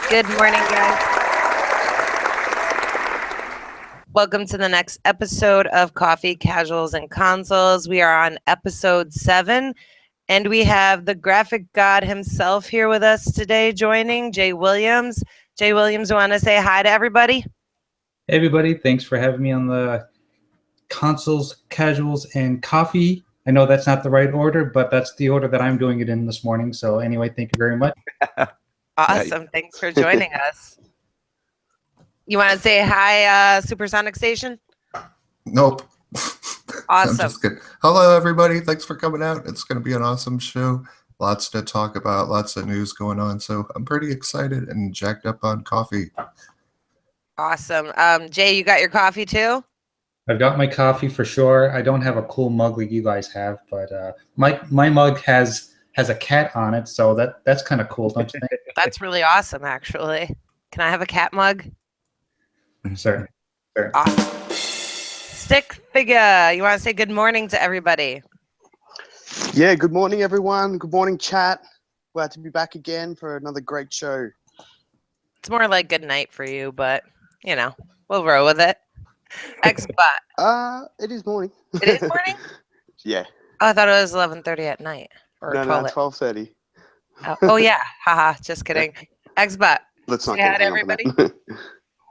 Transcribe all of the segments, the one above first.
Good morning, guys. Welcome to the next episode of Coffee, Casuals, and Consoles. We are on episode 7, and we have the graphic god himself here with us today, joining Jay Williams. Jay Williams, want to say hi to everybody? Hey, everybody. Thanks for having me on the Consoles, Casuals, and Coffee. I know that's not the right order, but that's the order that I'm doing it in this morning. So anyway, thank you very much. Awesome. Thanks for joining us. You want to say hi, Supersonic Station? Nope. Awesome. I'm just kidding. Hello, everybody. Thanks for coming out. It's going to be an awesome show. Lots to talk about, lots of news going on. So I'm pretty excited and jacked up on coffee. Awesome. Jay, you got your coffee too? I've got my coffee for sure. I don't have a cool mug like you guys have, but my mug has a cat on it, so that's kind of cool, don't you think? That's really awesome, actually. Can I have a cat mug? Certainly. Awesome. Stick Figure, you want to say good morning to everybody? Yeah, good morning, everyone. Good morning, chat. Glad to be back again for another great show. It's more like good night for you, but, you know, we'll roll with it. Xbot. It is morning. It is morning? Yeah. Oh, I thought it was 11:30 at night. Or No, 12:30. 12:30. Oh, yeah. Haha, just kidding. Xbot. Let's not Say hi get to hung up on everybody. that.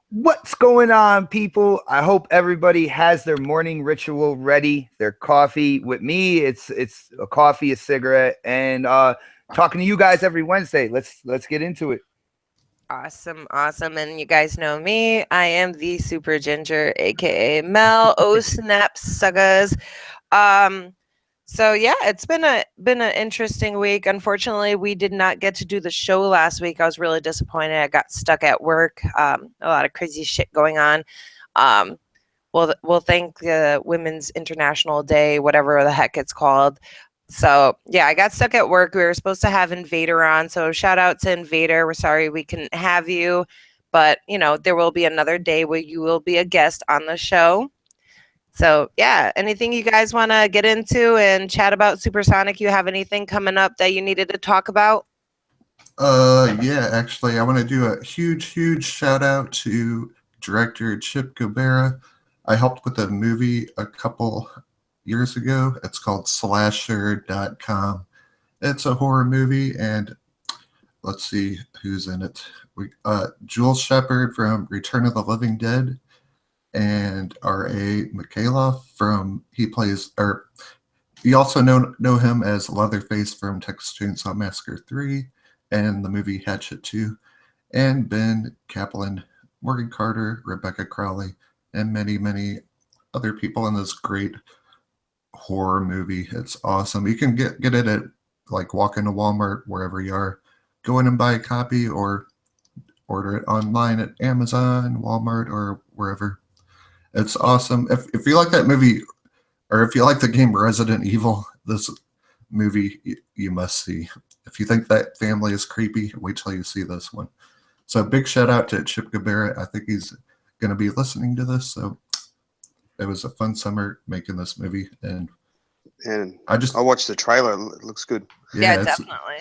What's going on, people? I hope everybody has their morning ritual ready. Their coffee. With me, it's a coffee, a cigarette, and talking to you guys every Wednesday. Let's get into it. Awesome. And you guys know me. I am the Super Ginger, aka Mel. Oh, snap suckers. So yeah, it's been an interesting week. Unfortunately, we did not get to do the show last week. I was really disappointed. I got stuck at work. A lot of crazy shit going on. We'll thank Women's International Day, whatever the heck it's called. So yeah, I got stuck at work. We were supposed to have Invader on, so shout out to Invader. We're sorry we couldn't have you, but you know, there will be another day where you will be a guest on the show. So yeah, anything you guys want to get into and chat about Supersonic? You have anything coming up that you needed to talk about? Yeah, actually, I want to do a huge shout out to director Chip Gobera. I helped with a movie a couple years ago. It's called Slasher.com. It's a horror movie, and let's see who's in it. Jules Shepard from Return of the Living Dead, and R.A. Mikhailov you also know him as Leatherface from Texas Chainsaw Massacre 3 and the movie Hatchet 2, and Ben Kaplan, Morgan Carter, Rebecca Crowley, and many other people in this great horror movie. It's awesome. You can get it at, like, walk into Walmart, wherever you are. Go in and buy a copy, or order it online at Amazon, Walmart, or wherever. It's awesome. If you like that movie, or if you like the game Resident Evil, this movie you must see. If you think that family is creepy, wait till you see this one. So big shout out to Chip Gobera. I think he's going to be listening to this. So it was a fun summer making this movie, and I watched the trailer. It looks good. Yeah, definitely.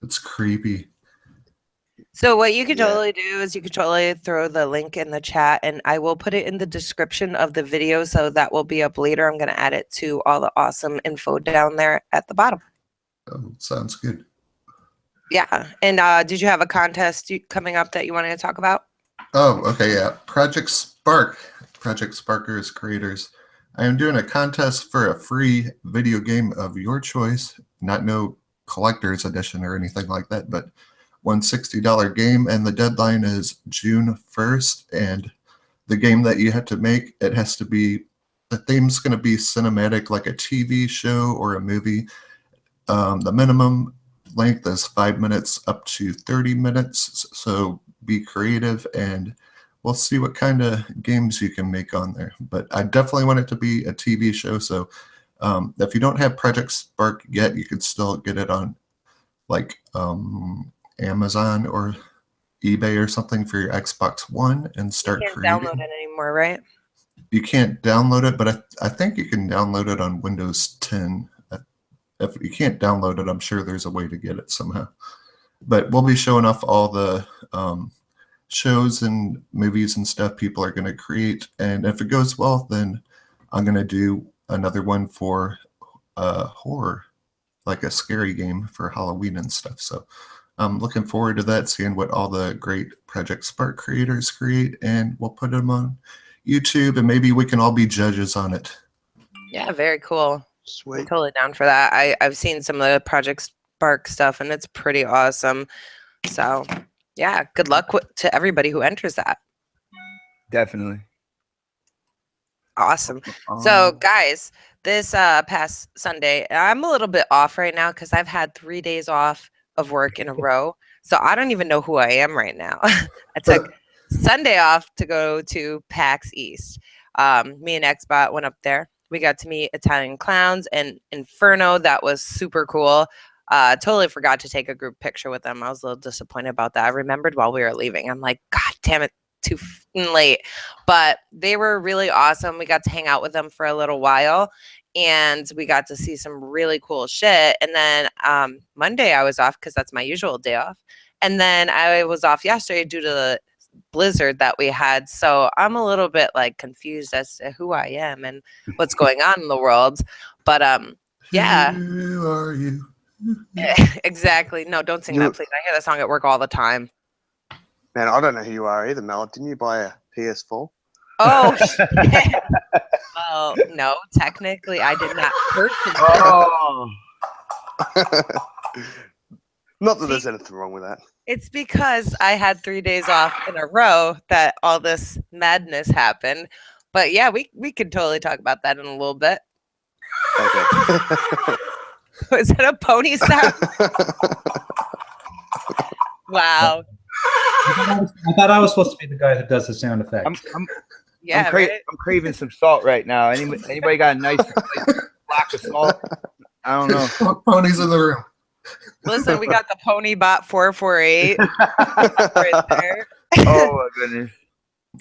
It's creepy. So what you could totally do is you could totally throw the link in the chat, and I will put it in the description of the video, so that will be up later. I'm going to add it to all the awesome info down there at the bottom. Oh, sounds good. Yeah. And did you have a contest coming up that you wanted to talk about? Oh, okay, yeah. Project Sparkers creators. I am doing a contest for a free video game of your choice, not no collector's edition or anything like that, but $160 game, and the deadline is June 1st. And the game that you have to make, the theme's going to be cinematic, like a TV show or a movie. The minimum length is 5 minutes up to 30 minutes. So be creative, and we'll see what kind of games you can make on there. But I definitely want it to be a TV show. So if you don't have Project Spark yet, you can still get it on, like, Amazon or eBay or something for your Xbox One and start creating. You can't download it anymore, right? You can't download it, but I think you can download it on Windows 10. If you can't download it, I'm sure there's a way to get it somehow. But we'll be showing off all the shows and movies and stuff people are going to create. And if it goes well, then I'm going to do another one for horror, like a scary game for Halloween and stuff. So I'm looking forward to that, seeing what all the great Project Spark creators create, and we'll put them on YouTube, and maybe we can all be judges on it. Yeah, very cool. Sweet. I'm totally down for that. I've seen some of the Project Spark stuff, and it's pretty awesome. So, yeah, good luck to everybody who enters that. Definitely. Awesome. So, guys, this past Sunday, I'm a little bit off right now because I've had 3 days off of work in a row. So I don't even know who I am right now. I took Sunday off to go to PAX East. Me and Xbot went up there. We got to meet Italian Clowns and Inferno. That was super cool. Totally forgot to take a group picture with them. I was a little disappointed about that. I remembered while we were leaving. I'm like, God damn it, too late. But they were really awesome. We got to hang out with them for a little while, and we got to see some really cool shit. And then Monday I was off because that's my usual day off. And then I was off yesterday due to the blizzard that we had. So I'm a little bit like confused as to who I am and what's going on in the world. But yeah. Who are you? Exactly. No, don't sing that, please. I hear that song at work all the time. Man, I don't know who you are either, Mel. Didn't you buy a PS4? Oh, shit. Well, no, technically I did not purchase it. Oh. Not that there's anything wrong with that. It's because I had 3 days off in a row that all this madness happened. But yeah, we could totally talk about that in a little bit. Okay. Is that a pony sound? Wow. I thought I was supposed to be the guy that does the sound effect. Yeah, I'm craving some salt right now. Anybody got a nice block of salt? I don't know. Ponies in the room. Listen, we got the Pony Bot 448 right there. Oh my goodness.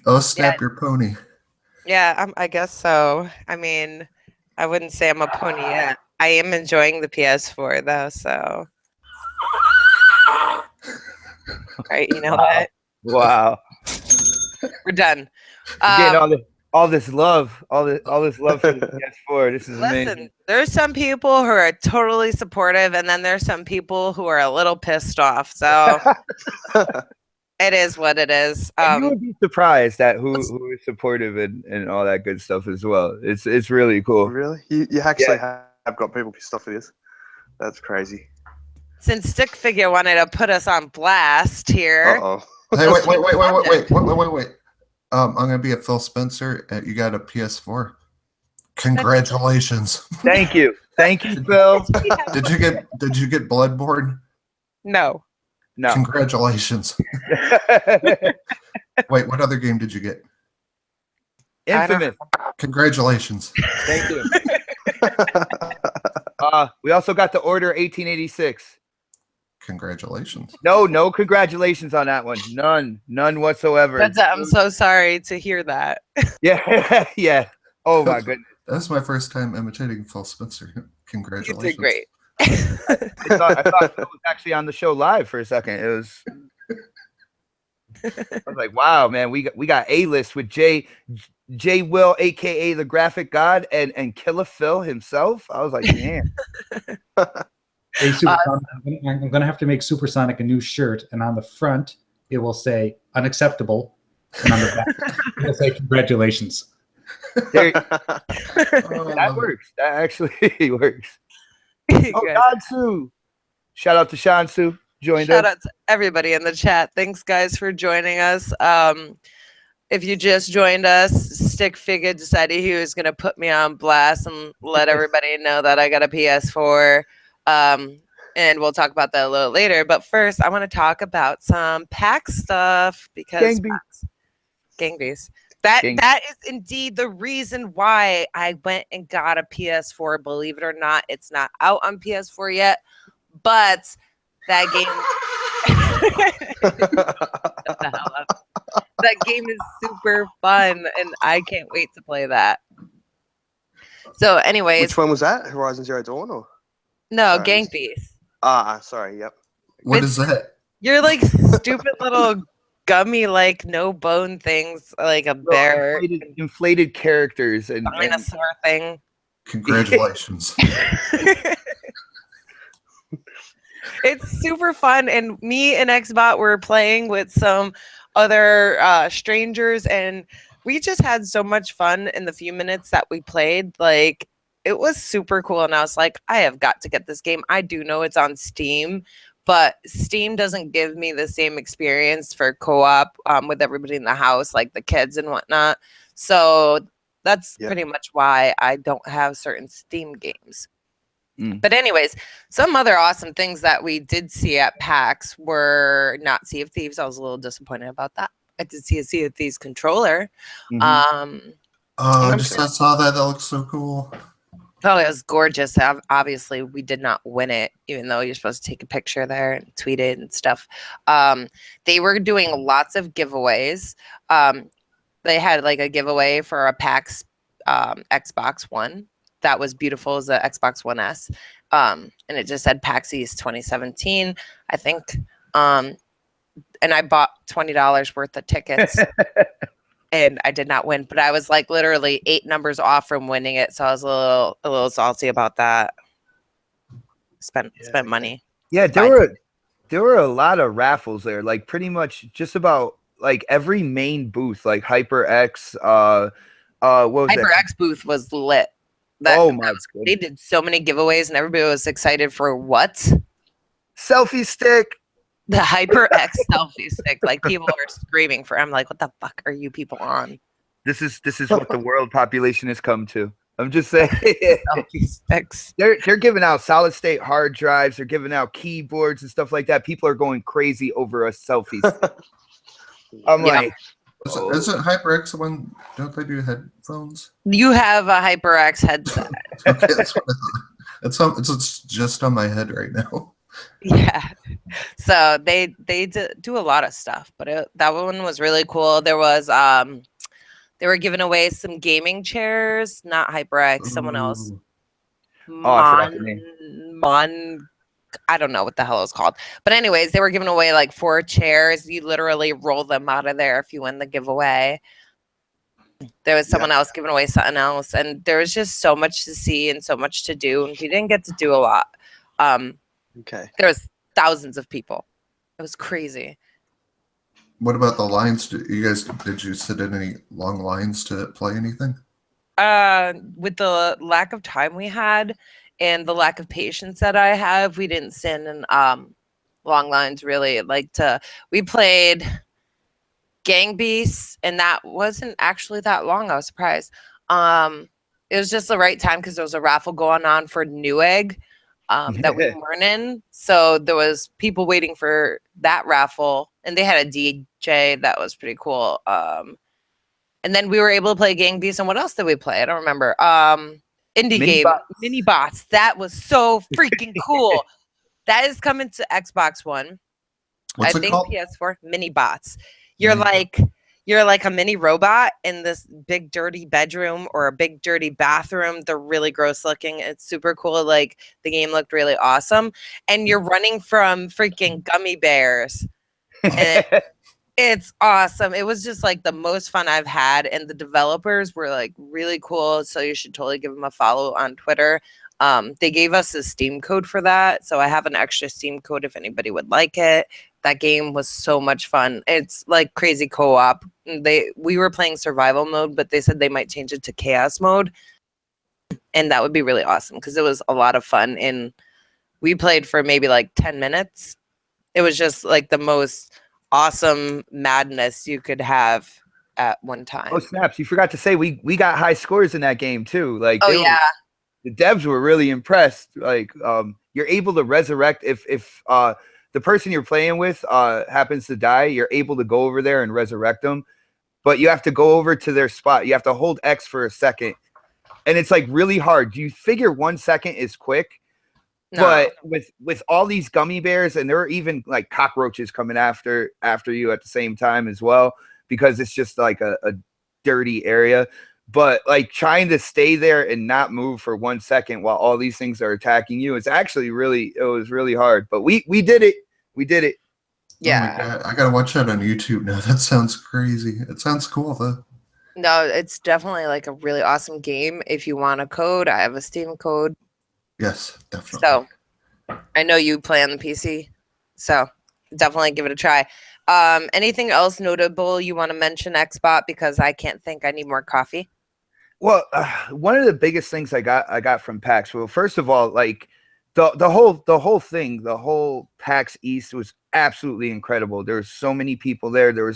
Oh, snap your pony. Yeah, I guess so. I mean, I wouldn't say I'm a pony yet. I am enjoying the PS4 though, so. Right, you know what? Wow. We're done. Getting all this love for the PS4. This is amazing. Listen, there's some people who are totally supportive, and then there's some people who are a little pissed off. So it is what it is. You would be surprised at who is supportive and all that good stuff as well. It's really cool. Really? You actually have got people pissed off with this? That's crazy. Since Stick Figure wanted to put us on blast here. Uh-oh. Hey, wait. I'm gonna be at Phil Spencer. You got a PS4. Congratulations. Thank you, Phil. Did you get Bloodborne? No. Congratulations. Wait, what other game did you get? Infamous. Congratulations. Thank you. We also got the Order 1886. Congratulations. No congratulations on that one. None whatsoever. I'm so sorry to hear that. Yeah. Oh my goodness. That's my first time imitating Phil Spencer. Congratulations. You did great. I thought Phil was actually on the show live for a second. I was like, wow, man, we got A-list with J Will, aka the Graphic God, and Killer Phil himself. I was like, man. Hey, I'm going to have to make Supersonic a new shirt, and on the front it will say unacceptable, and on the back it will say congratulations. That works. That actually works. Shansu. Shout out to Shansu. Shout out to everybody in the chat. Thanks, guys, for joining us. If you just joined us, Stick Figure decided he was going to put me on blast and let everybody know that I got a PS4. And we'll talk about that a little later. But first, I want to talk about some PAX stuff because Gang Beast. That is indeed the reason why I went and got a PS4. Believe it or not, it's not out on PS4 yet, but that game that game is super fun, and I can't wait to play that. So, anyways, which one was that? Horizon Zero Dawn or? No, Gang Beast. Sorry. Yep. What is that? You're like stupid little gummy, like no bone things, like a bear, inflated characters and dinosaur thing. Congratulations. It's super fun, and me and Xbot were playing with some other strangers, and we just had so much fun in the few minutes that we played. Like, it was super cool, and I was like, I have got to get this game. I do know it's on Steam, but Steam doesn't give me the same experience for co-op with everybody in the house, like the kids and whatnot. So that's pretty much why I don't have certain Steam games. But anyways, some other awesome things that we did see at PAX were not Sea of Thieves. I was a little disappointed about that. I did see a Sea of Thieves controller. I saw that. That looks so cool. Oh, it was gorgeous. Obviously, we did not win it, even though you're supposed to take a picture there and tweet it and stuff. They were doing lots of giveaways. They had like a giveaway for a PAX Xbox One. That was beautiful. It was the Xbox One S. And it just said PAX East 2017, I think. And I bought $20 worth of tickets. And I did not win, but I was like literally 8 numbers off from winning it. So I was a little salty about that. Spent money. Yeah, there were a lot of raffles there. Like pretty much just about like every main booth, like HyperX. What was HyperX booth was lit. They did so many giveaways, and everybody was excited for what? Selfie stick. The HyperX selfie stick. Like people are screaming for. I'm like, what the fuck are you people on? This is what the world population has come to. I'm just saying. Selfie sticks. They're giving out solid state hard drives. They're giving out keyboards and stuff like that. People are going crazy over a selfie stick. I'm like, isn't HyperX the one? Don't they do headphones? You have a HyperX headset. Okay, that's what I thought. It's just on my head right now. Yeah. So they do a lot of stuff, but that one was really cool. There was they were giving away some gaming chairs, not HyperX, someone else. I forgot the name. I don't know what the hell it was called. But anyways, they were giving away like 4 chairs. You literally roll them out of there if you win the giveaway. There was someone else giving away something else. And there was just so much to see and so much to do. And we didn't get to do a lot. Okay. There was thousands of people. It was crazy. What about the lines? Did you sit in any long lines to play anything? With the lack of time we had and the lack of patience that I have, we didn't sit in long lines really. We played Gang Beasts, and that wasn't actually that long. I was surprised. It was just the right time because there was a raffle going on for Newegg that we weren't in. So there was people waiting for that raffle, and they had a DJ that was pretty cool. And then we were able to play Gang Beasts, and what else did we play? I don't remember. Mini Bots. That was so freaking cool. That is coming to Xbox One. What's it called? PS4. Mini Bots. You're like a mini robot in this big dirty bedroom or a big dirty bathroom. They're really gross looking. It's super cool. Like the game looked really awesome. And you're running from freaking gummy bears. And it's awesome. It was just like the most fun I've had. And the developers were like really cool. So you should totally give them a follow on Twitter. They gave us a Steam code for that. So I have an extra Steam code if anybody would like it. That game was so much fun. It's like crazy co-op. We were playing survival mode, but they said they might change it to chaos mode. And that would be really awesome because it was a lot of fun. And we played for maybe like 10 minutes. It was just like the most awesome madness you could have at one time. Oh, snaps. You forgot to say we got high scores in that game too. Like, the devs were really impressed. Like, you're able to resurrect if the person you're playing with happens to die, you're able to go over there and resurrect them. But you have to go over to their spot. You have to hold X for a second. And it's like really hard. You figure 1 second is quick. No. But with all these gummy bears, and there are even like cockroaches coming after you at the same time as well, because it's just like a dirty area. But like trying to stay there and not move for 1 second while all these things are attacking you, it's actually it was really hard. But we did it. We did it. Yeah. Oh my God. I gotta watch that on YouTube now. That sounds crazy. It sounds cool though. No, it's definitely like a really awesome game. If you want a code, I have a Steam code. Yes, definitely. So I know you play on the PC, so definitely give it a try. Anything else notable you want to mention, Xbot? Because I can't think. I need more coffee. Well, one of the biggest things I got from PAX. Well, first of all, like the whole PAX East was absolutely incredible. There were so many people there. There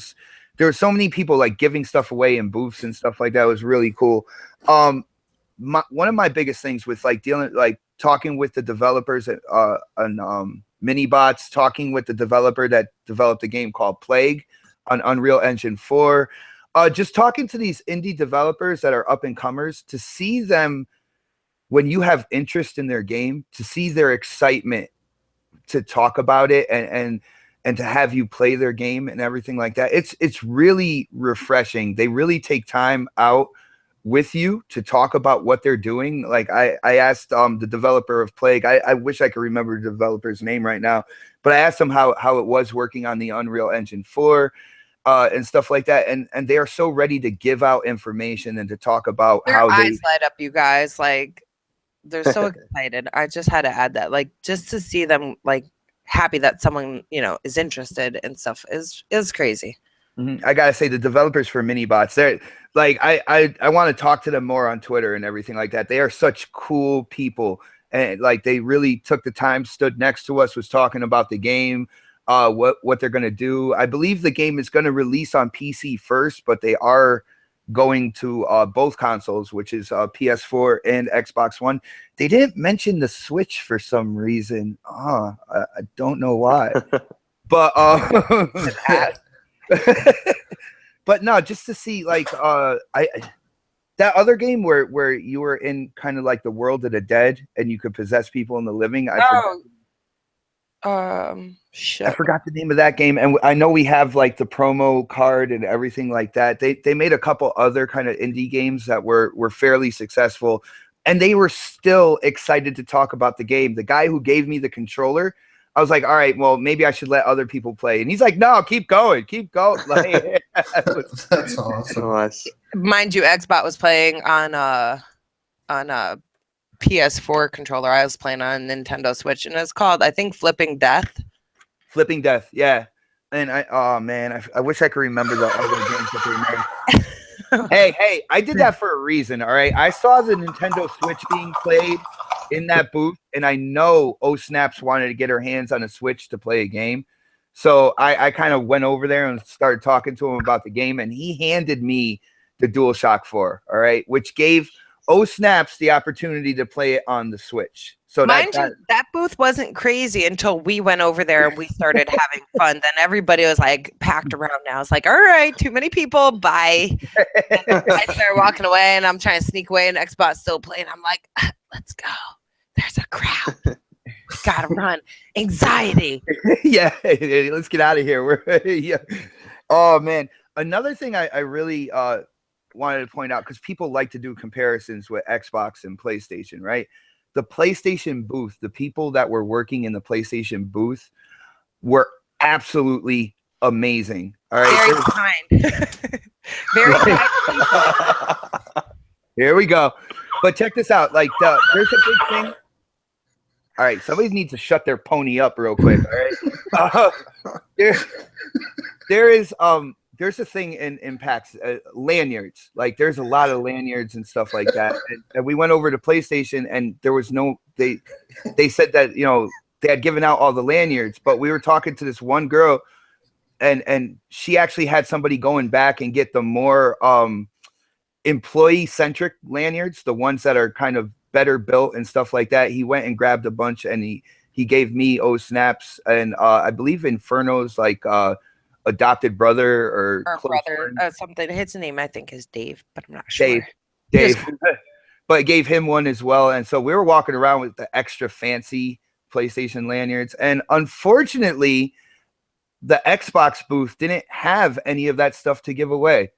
were so many people like giving stuff away in booths and stuff like that. It was really cool. One of my biggest things with like talking with the developers on Minibots, talking with the developer that developed a game called Plague on Unreal Engine 4. Just talking to these indie developers that are up and comers, to see them when you have interest in their game, to see their excitement to talk about it and to have you play their game and everything like that. It's really refreshing. They really take time out with you to talk about what they're doing. Like I asked the developer of Plague, I wish I could remember the developer's name right now, but I asked him how it was working on the Unreal Engine 4. And stuff like that, and they are so ready to give out information and to talk about Their how eyes light up, you guys. Like they're so excited. I just had to add that, like, just to see them like happy that someone is interested and stuff is crazy. I gotta say, the developers for Minibots, they're like, I want to talk to them more on Twitter and everything like that. They are such cool people, and like they really took the time, stood next to us, was talking about the game. What they're going to do. I believe the game is going to release on PC first, but they are going to both consoles, which is PS4 and Xbox One. They didn't mention the Switch for some reason. I don't know why. But but no, just to see like that other game where you were in kind of like the world of the dead and you could possess people in the living. I forgot the name of that game, and I know we have like the promo card and everything like that. They made a couple other kind of indie games that were fairly successful, and they were still excited to talk about the game. The guy who gave me the controller, I was like, all right, well, maybe I should let other people play, and he's like, no, keep going. Like, That's awesome. Nice. Mind you, Xbot was playing on PS4 controller. I was playing on Nintendo Switch, and it's called, I think, Flipping Death. Flipping Death, yeah. And I wish I could remember the other games that they made. hey, I did that for a reason, all right? I saw the Nintendo Switch being played in that booth, and I know Snaps wanted to get her hands on a Switch to play a game. So I kind of went over there and started talking to him about the game, and he handed me the DualShock 4, all right, which gave Snaps the opportunity to play it on the Switch. So mind you, that booth wasn't crazy until we went over there and we started having fun. Then everybody was like packed around. Now it's like, all right, too many people, bye. I started walking away, and I'm trying to sneak away, and Xbox still playing. I'm like, let's go. There's a crowd. Gotta run. Anxiety. Yeah, let's get out of here. Yeah. Oh man, another thing I really wanted to point out, because people like to do comparisons with Xbox and PlayStation, right? The PlayStation booth, the people that were working in the PlayStation booth were absolutely amazing. All right, very kind. Very kind. Here we go. But check this out. Like, there's a big thing. All right, somebody needs to shut their pony up real quick. All right, there's a thing in PAX, lanyards. Like, there's a lot of lanyards and stuff like that. And we went over to PlayStation, and there was no. They said that they had given out all the lanyards, but we were talking to this one girl, and she actually had somebody going back and get the more employee-centric lanyards, the ones that are kind of better built and stuff like that. He went and grabbed a bunch, and he gave me Snaps and I believe Inferno's like adopted brother or brother, something. His name I think is Dave, but I'm not sure. Dave. But gave him one as well. And so we were walking around with the extra fancy PlayStation lanyards, and unfortunately the Xbox booth didn't have any of that stuff to give away.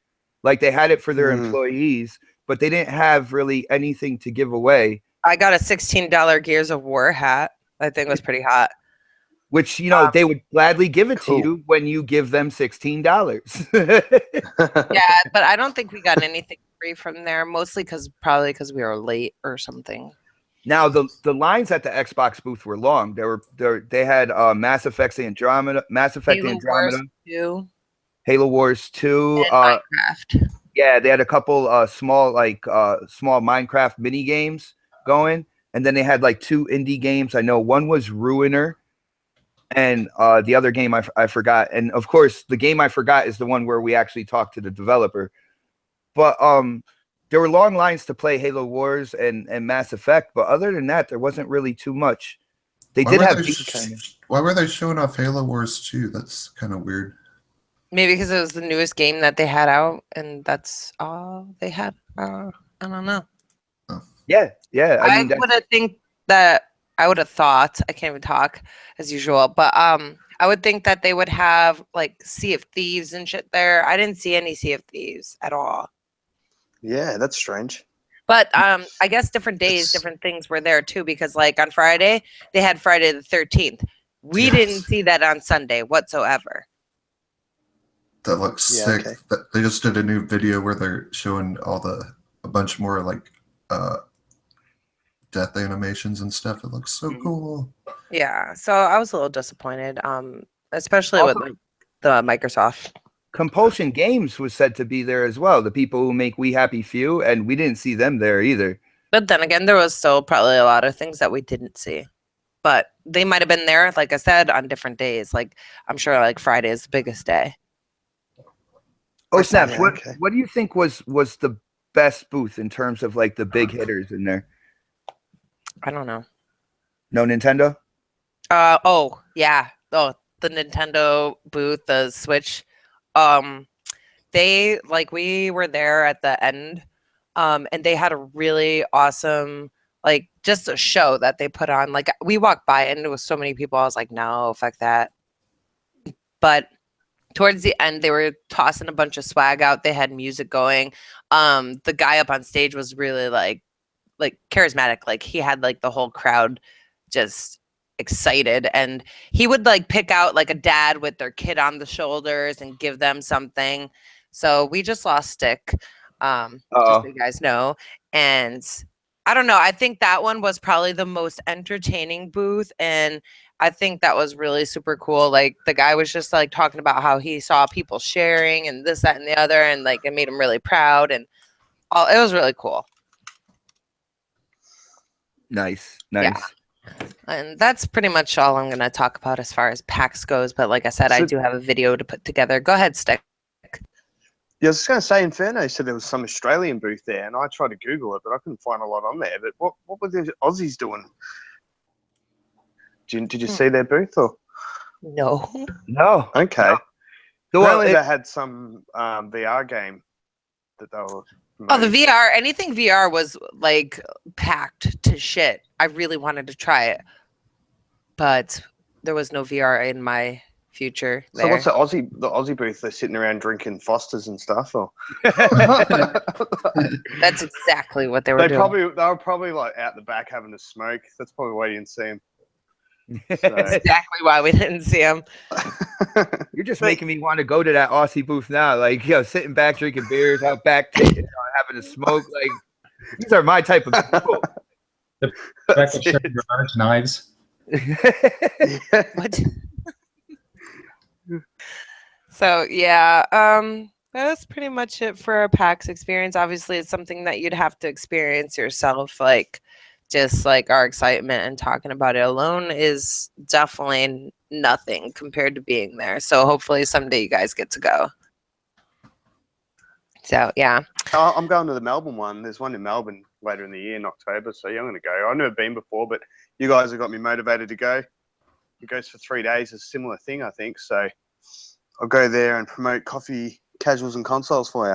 Like, they had it for their employees, but they didn't have really anything to give away. I got a $16 Gears of War hat. I think it was pretty hot. which they would gladly give it to you when you give them $16. Yeah, but I don't think we got anything free from there, mostly probably because we were late or something. Now the lines at the Xbox booth were long. They had Mass Effect Andromeda, Halo Wars 2, and Minecraft. Yeah, they had a couple small Minecraft mini games going, and then they had like 2 indie games. I know one was Ruiner, and the other game I forgot. And of course, the game I forgot is the one where we actually talked to the developer. But there were long lines to play Halo Wars and Mass Effect, but other than that, there wasn't really too much. They did have. Why were they showing off Halo Wars 2? That's kind of weird. Maybe because it was the newest game that they had out, and that's all they had. I don't know. Oh. Yeah. I mean, I would have thought, I can't even talk as usual, but I would think that they would have like Sea of Thieves and shit there. I didn't see any Sea of Thieves at all. Yeah, that's strange. But I guess different days, different things were there too, because like on Friday, they had Friday the 13th. We didn't see that on Sunday whatsoever. That looks sick. Okay. They just did a new video where they're showing a bunch more like death animations and stuff. It looks so cool. Yeah, so I was a little disappointed, especially with like, the Microsoft. Compulsion Games was said to be there as well. The people who make We Happy Few, and we didn't see them there either. But then again, there was still probably a lot of things that we didn't see. But they might have been there, like I said, on different days. Like I'm sure like Friday is the biggest day. Oh, Snaps, what do you think was the best booth in terms of like the big hitters in there? I don't know. No Nintendo? Oh, yeah. Oh, the Nintendo booth, the Switch. We were there at the end, and they had a really awesome, like, just a show that they put on. Like, we walked by and there was so many people. I was like, no, fuck that. But towards the end, they were tossing a bunch of swag out. They had music going. The guy up on stage was really like charismatic. Like he had like the whole crowd just excited, and he would like pick out like a dad with their kid on the shoulders and give them something. So we just lost Stick, just so you guys know. And I don't know. I think that one was probably the most entertaining booth, and I think that was really super cool. Like the guy was just like talking about how he saw people sharing and this, that, and the other, and like it made him really proud, and it was really cool. Nice. Yeah. And that's pretty much all I'm going to talk about as far as PAX goes. But like I said, I do have a video to put together. Go ahead, Stick. Yeah, I was just going to say, Inferno said there was some Australian booth there, and I tried to Google it, but I couldn't find a lot on there. But what were the Aussies doing? Did you see their booth? Or? No. Okay. No. Apparently they had some VR game that they were promoting. Oh, the VR. Anything VR was like packed to shit. I really wanted to try it, but there was no VR in my future. So what's the Aussie booth? They're sitting around drinking Fosters and stuff, or? That's exactly what they were doing. They were probably like out the back having a smoke. That's probably why you didn't see them. That's exactly why we didn't see them. You're just making me want to go to that Aussie booth now. Like, sitting back drinking beers out back, having a smoke. Like, these are my type of people. The back of large knives. What? So yeah, that's pretty much it for our PAX experience. Obviously, it's something that you'd have to experience yourself. Like, just like our excitement and talking about it alone is definitely nothing compared to being there. So hopefully someday you guys get to go. So yeah, I'm going to the Melbourne one. There's one in Melbourne later in the year in October. So yeah, I'm going to go. I've never been before, but you guys have got me motivated to go. It goes for 3 days. It's a similar thing, I think. So I'll go there and promote coffee, casuals, and consoles for you.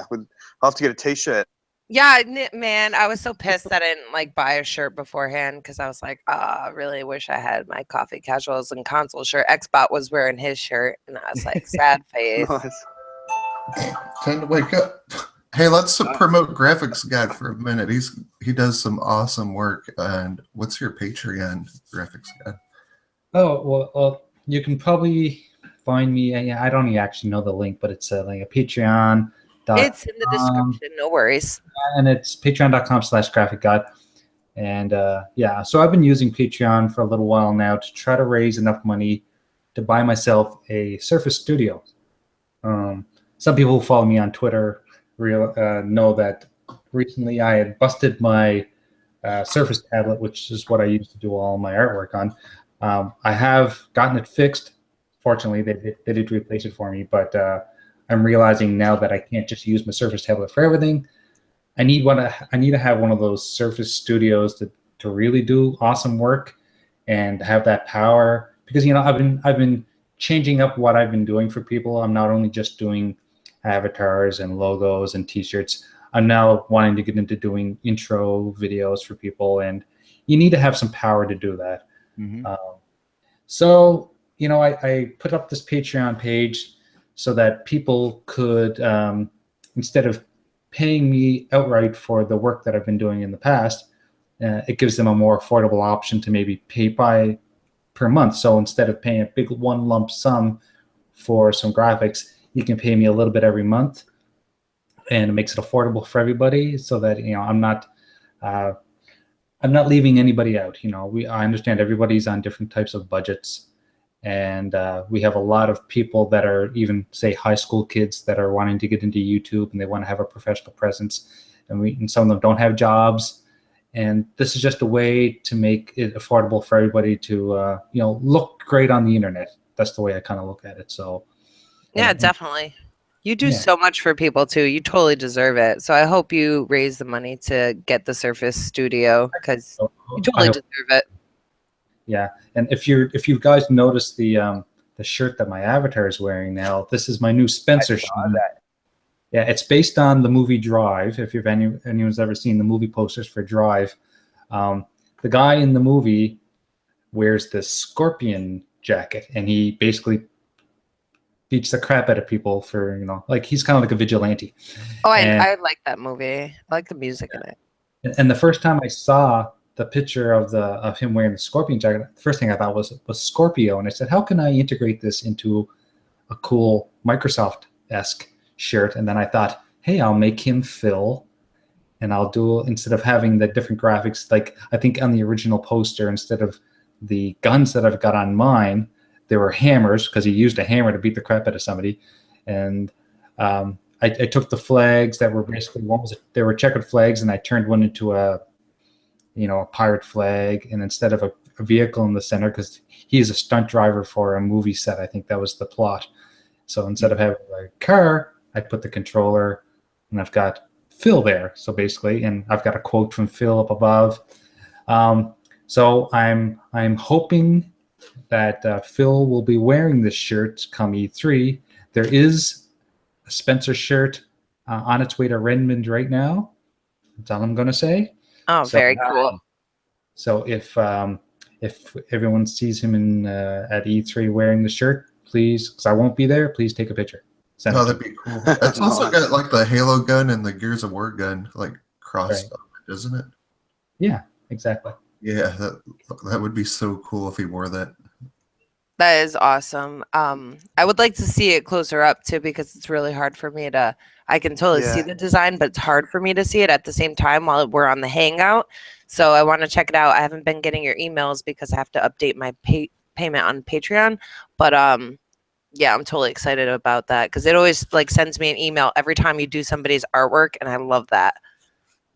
I'll have to get a T-shirt. Yeah, man, I was so pissed that I didn't like buy a shirt beforehand because I was like, I really wish I had my coffee, casuals, and console shirt. Xbot was wearing his shirt, and I was like, sad face. Nice. Time to wake up. Hey, let's promote Graphics Guy for a minute. He does some awesome work. And what's your Patreon, Graphics Guy? Oh, well, You can probably find me. I don't actually know the link, but it's like a Patreon. It's in the description. No worries. And it's patreon.com/graphicgod. And yeah, so I've been using Patreon for a little while now to try to raise enough money to buy myself a Surface Studio. Some people who follow me on Twitter know that recently I had busted my Surface tablet, which is what I use to do all my artwork on. I have gotten it fixed. Fortunately, they did replace it for me, but I'm realizing now that I can't just use my Surface tablet for everything. I need to have one of those Surface Studios to really do awesome work and have that power, because I've been changing up what I've been doing for people. I'm not only just doing avatars and logos and t-shirts. I'm now wanting to get into doing intro videos for people, and you need to have some power to do that. Mm-hmm. So I put up this Patreon page so that people could, instead of paying me outright for the work that I've been doing in the past, it gives them a more affordable option to maybe pay by per month. So instead of paying a big one lump sum for some graphics, you can pay me a little bit every month, and it makes it affordable for everybody, so that I'm not leaving anybody out. I understand everybody's on different types of budgets, and we have a lot of people that are even, say, high school kids that are wanting to get into YouTube, and they want to have a professional presence, and some of them don't have jobs, and this is just a way to make it affordable for everybody to look great on the internet. That's the way I kind of look at it. So yeah, definitely. You do so much for people too. You totally deserve it. So I hope you raise the money to get the Surface Studio, because you totally deserve it. Yeah, and if you guys notice the shirt that my avatar is wearing now, this is my new Spencer shirt. Yeah, it's based on the movie Drive. If anyone's ever seen the movie posters for Drive, the guy in the movie wears this scorpion jacket, and he basically beats the crap out of people for, he's kind of like a vigilante. Oh, I like that movie. I like the music in it. And the first time I saw the picture of him wearing the scorpion jacket, the first thing I thought was Scorpio, and I said, how can I integrate this into a cool Microsoft-esque shirt? And then I thought, hey, I'll make him Phil, and I'll do, instead of having the different graphics, like I think on the original poster, instead of the guns that I've got on mine, there were hammers, because he used a hammer to beat the crap out of somebody. And I took the flags that were basically, they were checkered flags, and I turned one into a pirate flag, and instead of a vehicle in the center, because he's a stunt driver for a movie set, I think that was the plot. So instead of having a car, I put the controller, and I've got Phil there. So basically, and I've got a quote from Phil up above. So I'm hoping that Phil will be wearing this shirt come E3. There is a Spencer shirt on its way to Redmond right now. That's all I'm going to say. Oh, very cool. So if everyone sees him at E3 wearing the shirt, please, because I won't be there, please take a picture. That'd be cool. It's also got like the Halo gun and the Gears of War gun like crossed on it, isn't it? Yeah, exactly. Yeah, that would be so cool if he wore that. That is awesome. I would like to see it closer up too, because it's really hard for me to. I can totally see the design, but it's hard for me to see it at the same time while we're on the Hangout. So I want to check it out. I haven't been getting your emails because I have to update my payment on Patreon. But yeah, I'm totally excited about that, because it always sends me an email every time you do somebody's artwork, and I love that.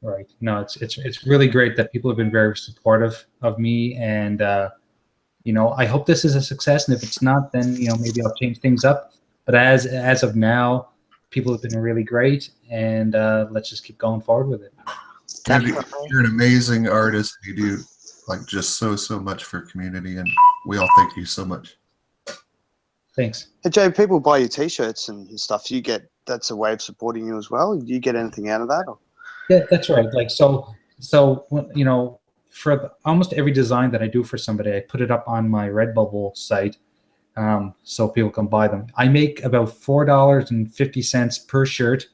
Right. No, it's really great that people have been very supportive of me, and I hope this is a success. And if it's not, then maybe I'll change things up. But as of now, people have been really great, and let's just keep going forward with it. You're an amazing artist. You do just so much for community, and we all thank you so much. Thanks. Hey Jay, people buy your t-shirts and stuff. That's a way of supporting you as well. Do you get anything out of that? Or? Yeah, that's right. So for almost every design that I do for somebody, I put it up on my Redbubble site, so people can buy them. I make about $4.50 per shirt,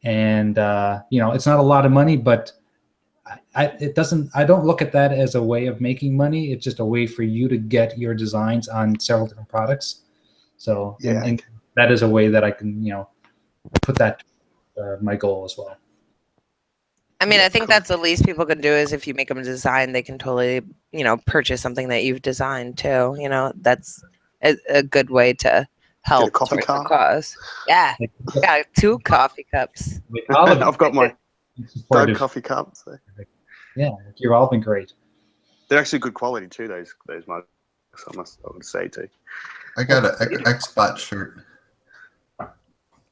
and it's not a lot of money, but I don't look at that as a way of making money. It's just a way for you to get your designs on several different products. So and that is a way that I can, put that my goal as well. I mean, I think that's the least people can do is if you make them design, they can totally, purchase something that you've designed too. That's a good way to help coffee towards the cup. cause. Yeah, yeah, 2 coffee cups. I've got my third coffee cup. So. Yeah, you've all been great. They're actually good quality too. Those mugs, I would say too. I got an Xbox shirt.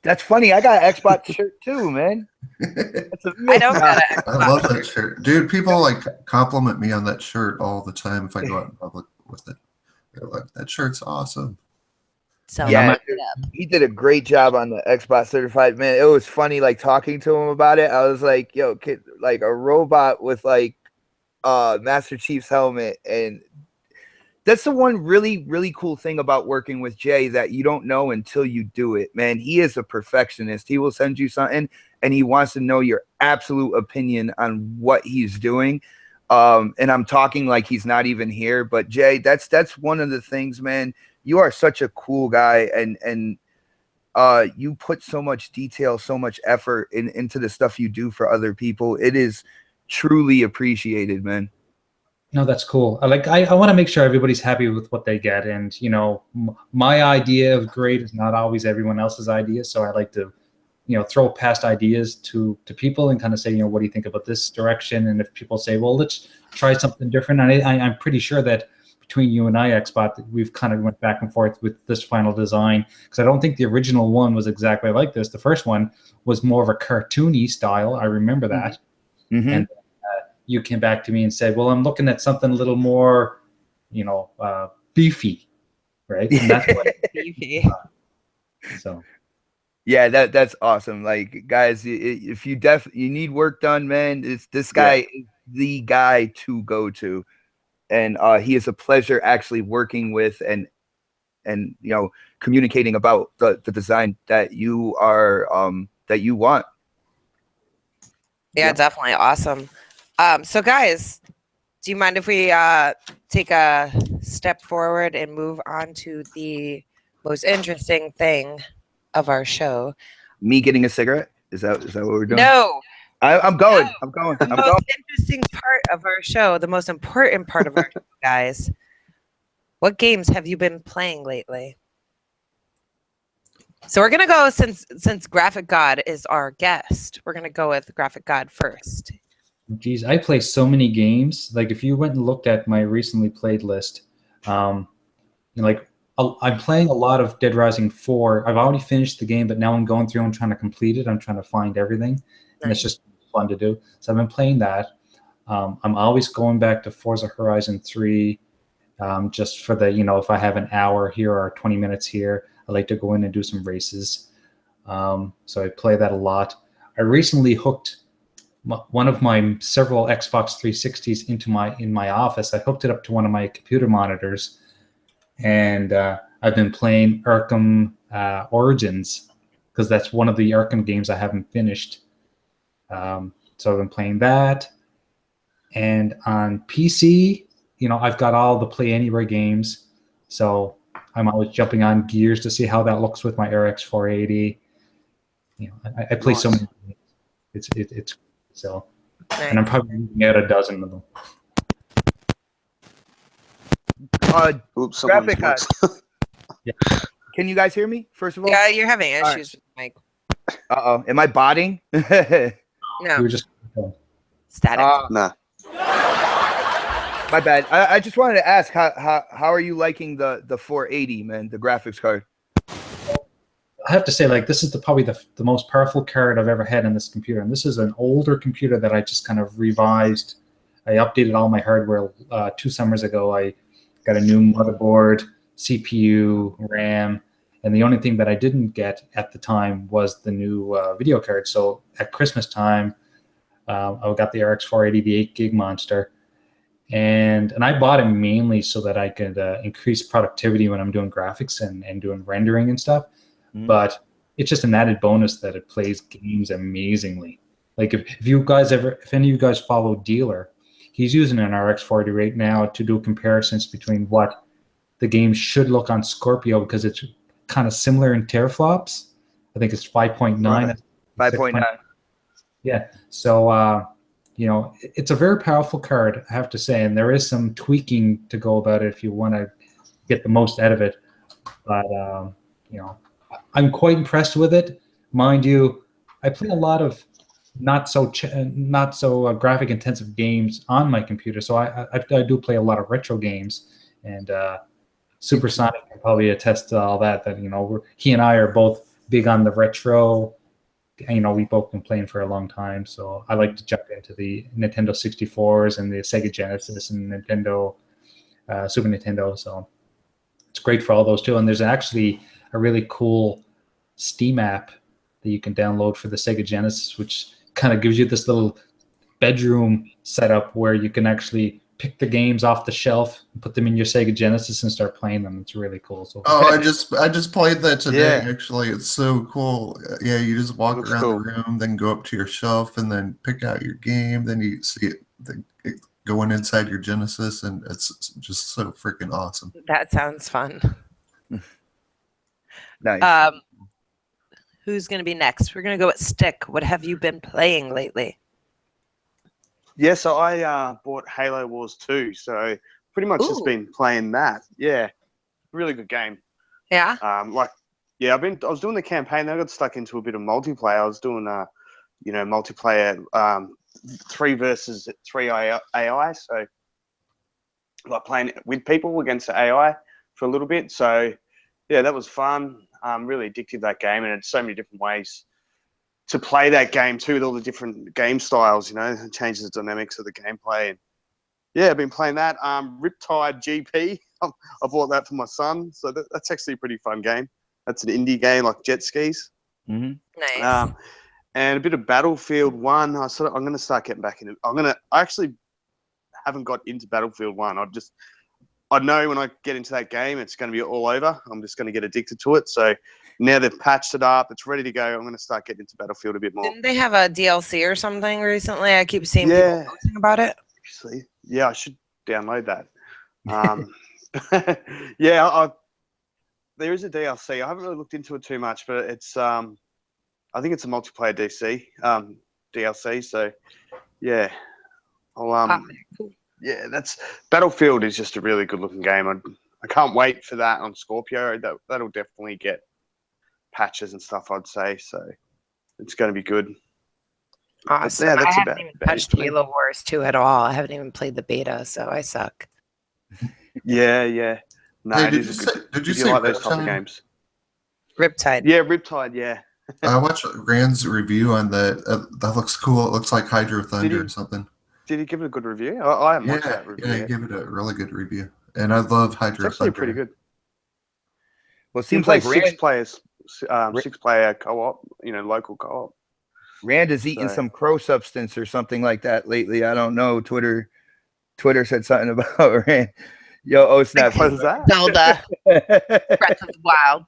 That's funny. I got an Xbox shirt too, man. That's I don't got an Xbox. I love that shirt, dude. People compliment me on that shirt all the time if I go out in public with it. They're like, "That shirt's awesome." So yeah, he did a great job on the Xbox certified, man. It was funny, talking to him about it. I was like, "Yo, kid, a robot with Master Chief's helmet," and that's the one really, really cool thing about working with Jay that you don't know until you do it, man. He is a perfectionist. He will send you something and he wants to know your absolute opinion on what he's doing. And I'm talking like he's not even here, but Jay, that's one of the things, man. You are such a cool guy, and you put so much detail, so much effort into the stuff you do for other people. It is truly appreciated, man. No, that's cool. I want to make sure everybody's happy with what they get, and my idea of great is not always everyone else's idea. So I like to, throw past ideas to people and kind of say, what do you think about this direction? And if people say, well, let's try something different, and I'm pretty sure that between you and I, Xbot, we've kind of went back and forth with this final design, because I don't think the original one was exactly like this. The first one was more of a cartoony style. I remember that, and you came back to me and said, well, I'm looking at something a little more, beefy, right? And that's what beefy. So. Yeah, that's awesome. Guys, if you need work done, man, this guy is the guy to go to. And he is a pleasure actually working with and communicating about the design that you are that you want. Yeah, definitely awesome. So guys, do you mind if we take a step forward and move on to the most interesting thing of our show? Me getting a cigarette? Is that what we're doing? No. I'm going. No. I'm going. The most interesting part of our show, the most important part of our show, guys. What games have you been playing lately? So we're gonna go since Graphic God is our guest. We're gonna go with Graphic God first. Geez, I play so many games. If you went and looked at my recently played list, I'm playing a lot of Dead Rising 4. I've already finished the game, but now I'm going through and trying to complete it. I'm trying to find everything, and it's just fun to do. So I've been playing that. I'm always going back to Forza Horizon 3, just for the, if I have an hour here or 20 minutes here, I like to go in and do some races. So I play that a lot. I recently hooked one of my several Xbox 360s in my office. I hooked it up to one of my computer monitors, and I've been playing Arkham Origins, because that's one of the Arkham games I haven't finished. So I've been playing that. And on PC, I've got all the Play Anywhere games, so I'm always jumping on Gears to see how that looks with my RX 480. I play so many games. It's so, and I'm probably using out a dozen of them. Graphic God. Yeah. Can you guys hear me? First of all, yeah, you're having issues with the mic. Am I botting? No, you were just static. Nah. My bad. I just wanted to ask how are you liking the 480, man, the graphics card? I have to say, this is probably the most powerful card I've ever had in this computer. And this is an older computer that I just kind of revised. I updated all my hardware 2 summers ago. I got a new motherboard, CPU, RAM, and the only thing that I didn't get at the time was the new video card. So at Christmas time, I got the RX 480, the 8 gig monster. And I bought it mainly so that I could increase productivity when I'm doing graphics and doing rendering and stuff. But it's just an added bonus that it plays games amazingly. Like if you guys if any of you guys follow Dealer, he's using an RX 40 right now to do comparisons between what the game should look on Scorpio, because it's kind of similar in teraflops. I think it's 5.9. Right. 5.9. Yeah. So, it's a very powerful card, I have to say, and there is some tweaking to go about it if you want to get the most out of it. But, I'm quite impressed with it. Mind you, I play a lot of not so graphic intensive games on my computer, so I do play a lot of retro games, and Supersonic can probably attest to all that. That he and I are both big on the retro. We've both been playing for a long time, so I like to jump into the Nintendo 64s and the Sega Genesis and Nintendo Super Nintendo. So it's great for all those too. And there's actually a really cool Steam app that you can download for the Sega Genesis, which kind of gives you this little bedroom setup where you can actually pick the games off the shelf and put them in your Sega Genesis and start playing them. It's really cool. So I just played that today. Yeah. Actually, it's so cool. Yeah, you just walk Looks around cool. the room, then go up to your shelf, and then pick out your game. Then you see it going inside your Genesis, and it's just so freaking awesome. That sounds fun. Nice. Who's going to be next? We're going to go with Stick. What have you been playing lately? Yeah, so I bought Halo Wars 2, so pretty much just Ooh. been playing that. Yeah, really good game. Yeah. I was doing the campaign. Then I got stuck into a bit of multiplayer. I was doing multiplayer 3 versus 3 AI. So like playing with people against the AI for a little bit. So yeah, that was fun. I'm really addicted to that game, and it's so many different ways to play that game too, with all the different game styles. It changes the dynamics of the gameplay. And yeah, I've been playing that. Riptide GP. I bought that for my son, so that's actually a pretty fun game. That's an indie game like jet skis. Mm-hmm. Nice. And a bit of Battlefield 1. I'm going to start getting back into it. I actually haven't got into Battlefield 1. I know when I get into that game, it's going to be all over. I'm just going to get addicted to it. So now they've patched it up. It's ready to go. I'm going to start getting into Battlefield a bit more. Didn't they have a DLC or something recently? I keep seeing people posting about it. Actually, yeah, I should download that. Yeah, there is a DLC. I haven't really looked into it too much, but it's I think it's a multiplayer DLC. So yeah, Cool. yeah, Battlefield is just a really good looking game. I can't wait for that on Scorpio. That'll definitely get patches and stuff, I'd say. So it's going to be good. Awesome. Yeah, that's I haven't even touched Halo Wars 2 at all. I haven't even played the beta, so I suck. Yeah. No, Hey, it did is you good. say? Did you If say like those type of Riptide? games? Riptide. Yeah, Riptide. Yeah. I watched Rand's review on that. That looks cool. It looks like Hydro Thunder or something. Did he give it a good review? I haven't watched that review. Yeah, he yet. gave it a really good review, and I love It's Hydro actually Thunder. pretty good. Well, it Seems seems like six Rand, players, 6-player co-op. Local co-op. Rand is eating So- some crow substance or something like that lately. I don't know. Twitter said something about Rand. Yo, oh snap! What is that? Zelda. Breath of the Wild.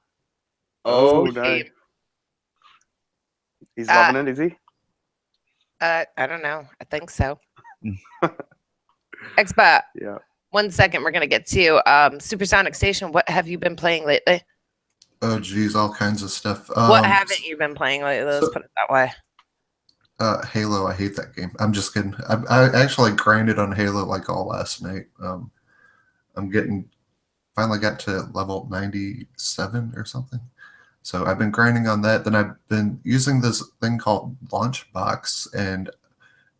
Oh, no. shit. He's loving it, is he? I don't know. I think so. Expert. Yeah. 1 second. We're going to get to you. Supersonic Station. What have you been playing lately? Oh, geez, all kinds of stuff. What haven't you been playing lately? Let's put it that way. Halo, I hate that game. I'm just kidding. I actually grinded on Halo like all last night. Finally got to level 97 or something. So I've been grinding on that. Then I've been using this thing called Launchbox, and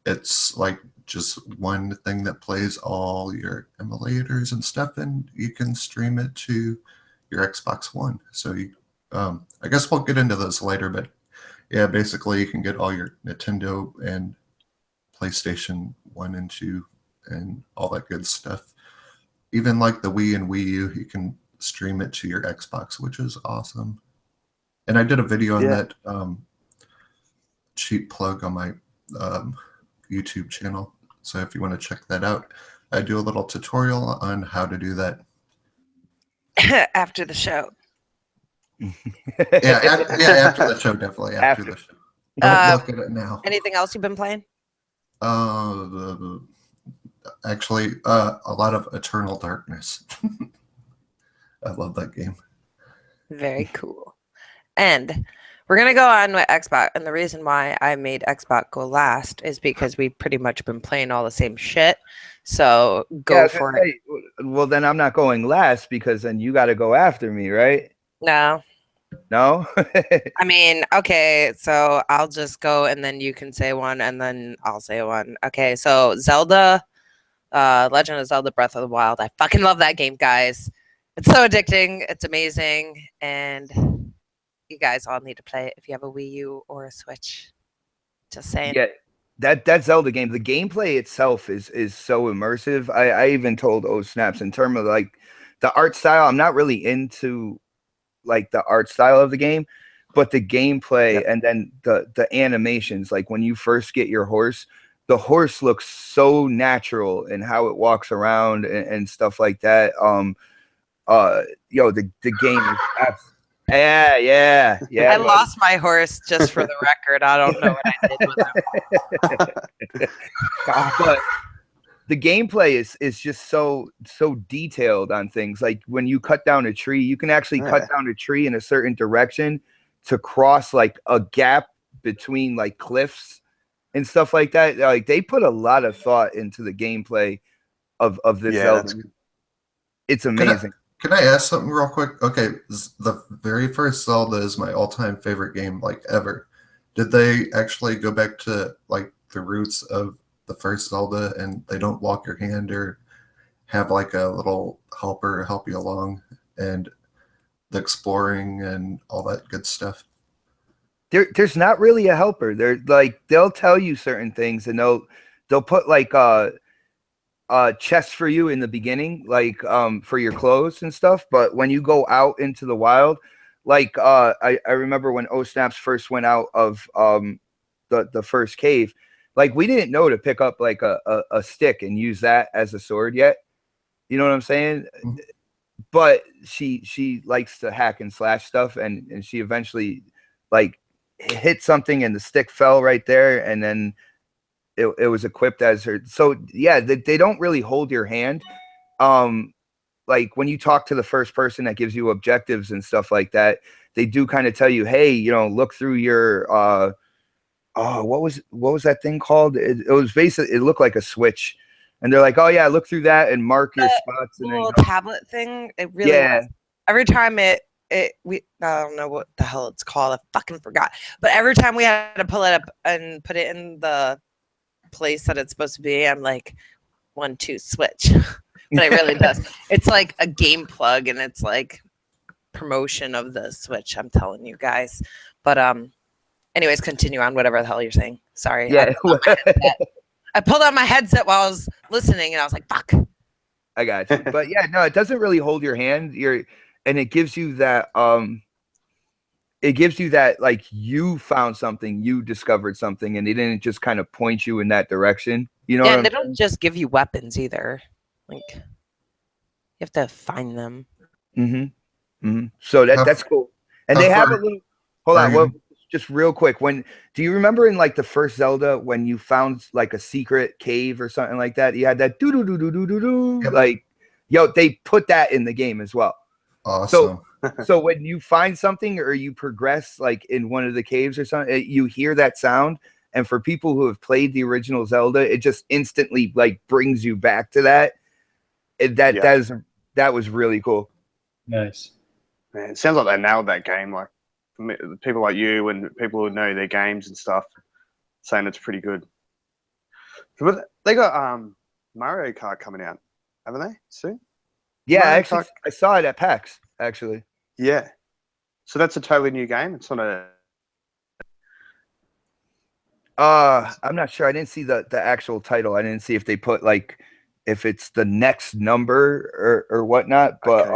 it's like just one thing that plays all your emulators and stuff, and you can stream it to your Xbox One. So I guess we'll get into this later, but yeah, basically you can get all your Nintendo and PlayStation 1 and 2 and all that good stuff. Even like the Wii and Wii U, you can stream it to your Xbox, which is awesome. And I did a video on that cheap plug on my YouTube channel. So if you want to check that out, I do a little tutorial on how to do that. After the show. Yeah, after the show, definitely. After the show. Don't Uh, look at it now. anything else you've been playing? Actually, a lot of Eternal Darkness. I love that game. Very cool. And we're gonna go on with Xbox, and the reason why I made Xbox go last is because we've pretty much been playing all the same shit. So Yeah, I go was gonna for it. say, well, then I'm not going last because then you got to go after me, right? No, No. I mean, okay, so I'll just go and then you can say one and then I'll say one. Okay, so Zelda, Legend of Zelda Breath of the Wild. I fucking love that game, guys. It's so addicting. It's amazing. And you guys all need to play it if you have a Wii U or a Switch. Just saying. Yeah, that Zelda game, the gameplay itself is so immersive. I even told Snaps in terms of like the art style. I'm not really into like the art style of the game, but the gameplay and then the animations, like when you first get your horse, the horse looks so natural in how it walks around and stuff like that. The game is yeah. I lost my horse, just for the record. I don't know what I did with him. But the gameplay is just so detailed on things. Like when you cut down a tree, you can actually cut down a tree in a certain direction to cross like a gap between like cliffs and stuff like that. Like they put a lot of thought into the gameplay of this Zelda. It's amazing. Can I ask something real quick? Okay, the very first Zelda is my all-time favorite game, like ever. Did they actually go back to like the roots of the first Zelda, and they don't walk your hand or have like a little helper help you along and the exploring and all that good stuff? There's not really a helper. They're like they'll tell you certain things, and they'll put like chests for you in the beginning, like for your clothes and stuff. But when you go out into the wild, like I remember when Snaps first went out of the first cave, like we didn't know to pick up like a stick and use that as a sword yet. You know what I'm saying? Mm-hmm. But she likes to hack and slash stuff, and she eventually like hit something and the stick fell right there, and then it was equipped as her. So yeah, they don't really hold your hand. Like when you talk to the first person that gives you objectives and stuff like that, they do kind of tell you, hey, look through your what was that thing called? It was basically, it looked like a switch, and they're like, oh yeah, look through that and mark your spots. And little then tablet thing. It really was. Every time I don't know what the hell it's called. I fucking forgot. But every time we had to pull it up and put it in the place that it's supposed to be, I'm like, 1, 2, switch. But it really does. It's like a game plug, and it's like promotion of the Switch. I'm telling you guys. But anyways, continue on whatever the hell you're saying. Sorry. Yeah. I pulled out my headset while I was listening, and I was like, fuck. I got you. But yeah, no, it doesn't really hold your hand. And it gives you that like you found something, you discovered something, and they didn't just kind of point you in that direction. You know, and they don't just give you weapons either. Like you have to find them. So that's cool. And they have a little. Hold on, well, just real quick. Do you remember in like the first Zelda when you found like a secret cave or something like that? You had that do. Like, they put that in the game as well. Awesome. So when you find something or you progress like in one of the caves or something, you hear that sound. And for people who have played the original Zelda, it just instantly like brings you back to that. That was really cool. Nice. Man, it sounds like they nailed that game. Like people like you and people who know their games and stuff, saying it's pretty good. But they got Mario Kart coming out, haven't they? Soon? Yeah, I saw it at PAX. Actually. Yeah. So that's a totally new game. It's not a. I'm not sure. I didn't see the actual title. I didn't see if they put like if it's the next number or whatnot. But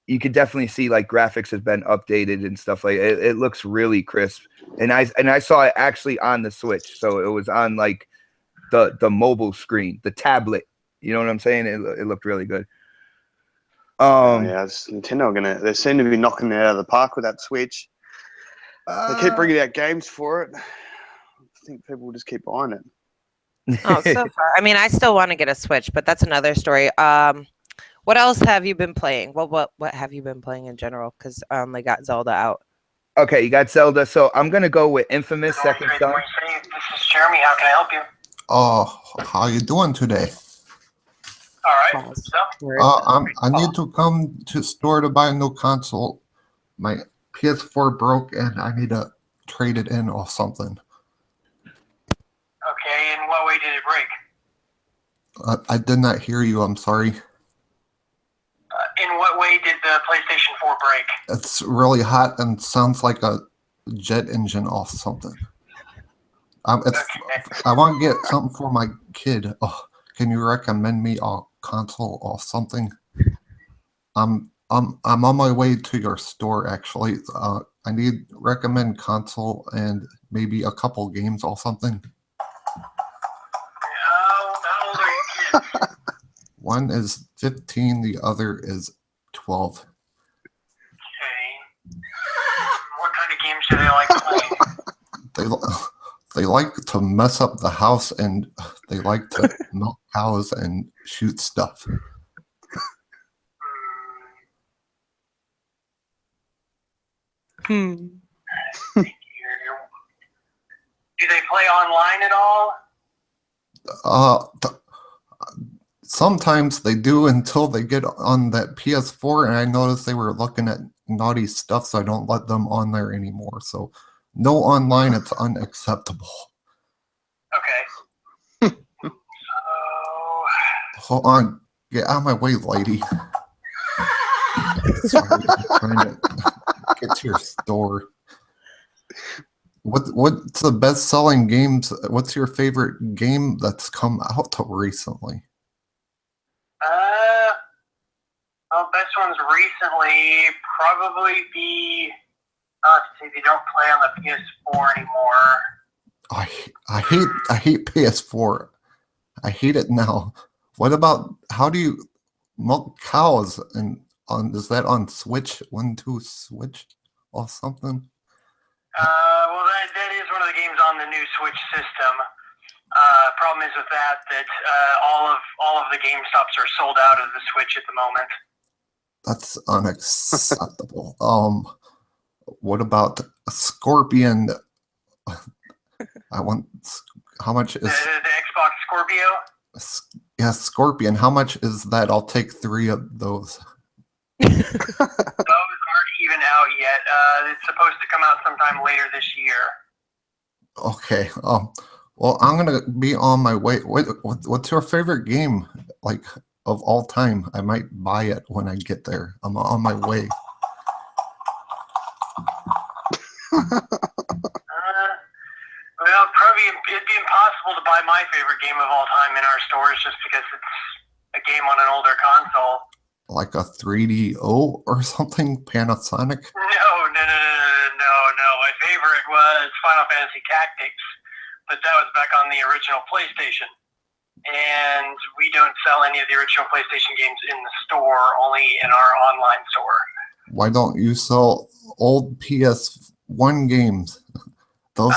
you could definitely see like graphics have been updated and stuff like it. It looks really crisp. And I saw it actually on the Switch, so it was on like the mobile screen, the tablet. You know what I'm saying? It looked really good. Yeah, Nintendo they seem to be knocking it out of the park with that Switch. They keep bringing out games for it. I think people will just keep buying it. Oh, so far. I mean, I still want to get a Switch, but that's another story. What else have you been playing? Well, what have you been playing in general? Because I only got Zelda out. Okay, you got Zelda. So I'm gonna go with Infamous Second Son. This is Jeremy. How can I help you? Oh, how you doing today? All right. So, I need to come to store to buy a new console. My PS4 broke and I need to trade it in or something. okay. In what way did it break? I did not hear you. I'm sorry. In what way did the PlayStation 4 break? It's really hot and sounds like a jet engine or something. Okay. I want to get something for my kid. Oh, can you recommend me a console or something? I'm on my way to your store actually. I need recommend console and maybe a couple games or something. How old are your kids? One is 15, the other is 12. Okay. What kind of games do they like playing? They like to mess up the house and they like to milk cows and shoot stuff. Hmm. Do they play online at all? Sometimes they do until they get on that PS4, and I noticed they were looking at naughty stuff, so I don't let them on there anymore. So no online, it's unacceptable. Okay. So, Hold on, get out of my way, lady. Sorry, I'm trying to get to your store. What's the best-selling games? What's your favorite game that's come out recently? well, best ones recently probably be. Let's see, they don't play on the PS4 anymore. I hate PS4. I hate it now. What about how do you milk cows and is that on Switch? 1-2 Switch or something? Well, that is one of the games on the new Switch system. Problem is with that all of the GameStops are sold out of the Switch at the moment. That's unacceptable. What about a Scorpion? I want. How much is the Xbox Scorpio? Yeah, Scorpion. How much is that? I'll take 3 of those. Those aren't even out yet. It's supposed to come out sometime later this year. Okay. Well, I'm gonna be on my way. What's your favorite game, like of all time? I might buy it when I get there. I'm on my way. Well, probably it'd be impossible to buy my favorite game of all time in our stores just because it's a game on an older console. Like a 3DO or something, Panasonic. No. My favorite was Final Fantasy Tactics, but that was back on the original PlayStation. And we don't sell any of the original PlayStation games in the store, only in our online store. Why don't you sell old PS1 games? Those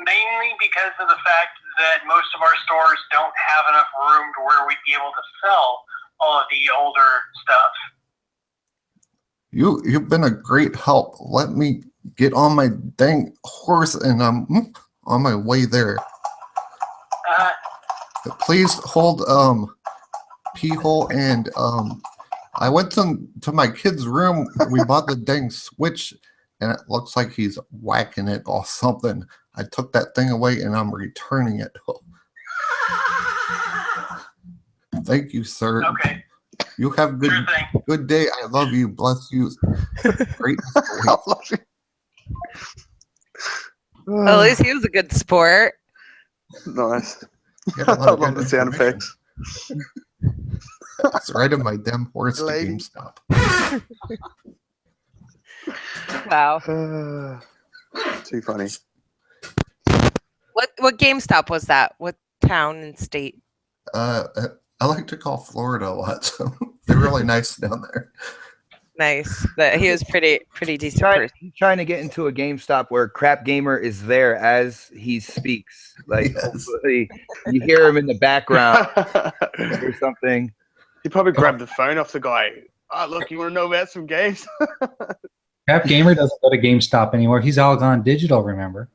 mainly because of the fact that most of our stores don't have enough room to where we'd be able to sell all of the older stuff. You've been a great help. Let me get on my dang horse and I'm on my way there. Please hold P-hole and I went to my kid's room. We bought the dang Switch and it looks like he's whacking it or something. I took that thing away and I'm returning it. Thank you, sir. Okay. You have good day. I love you. Bless you. Great. I love you. At least he was a good sport. Nice. Yeah, I love the sound effects. It's right in my damn horse to Lady. GameStop. Wow. Too funny. What GameStop was that? What town and state? I like to call Florida a lot, so they're really nice down there. Nice. But he was pretty decent person. He's trying to get into a GameStop where Crap Gamer is there as he speaks. Like, Yes. hopefully you hear him in the background or something. He probably grabbed the phone off the guy. Oh, look, you want to know about some games? Crap Gamer doesn't go to GameStop anymore. He's all gone digital, remember?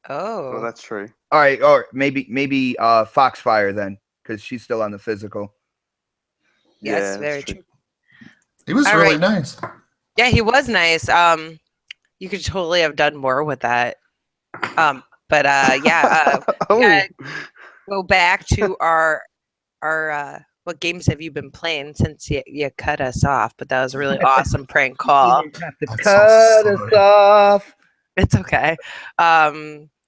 Well, Oh. that's true. All right, or maybe Foxfire then, because she's still on the physical. Yes, Yeah, very that's true. He was All really right. nice. Yeah, he was nice. You could totally have done more with that. But yeah, Oh, gotta go back to our what games have you been playing since you cut us off? But that was a really awesome prank call. You have to I'm so cut us sorry. off. It's okay.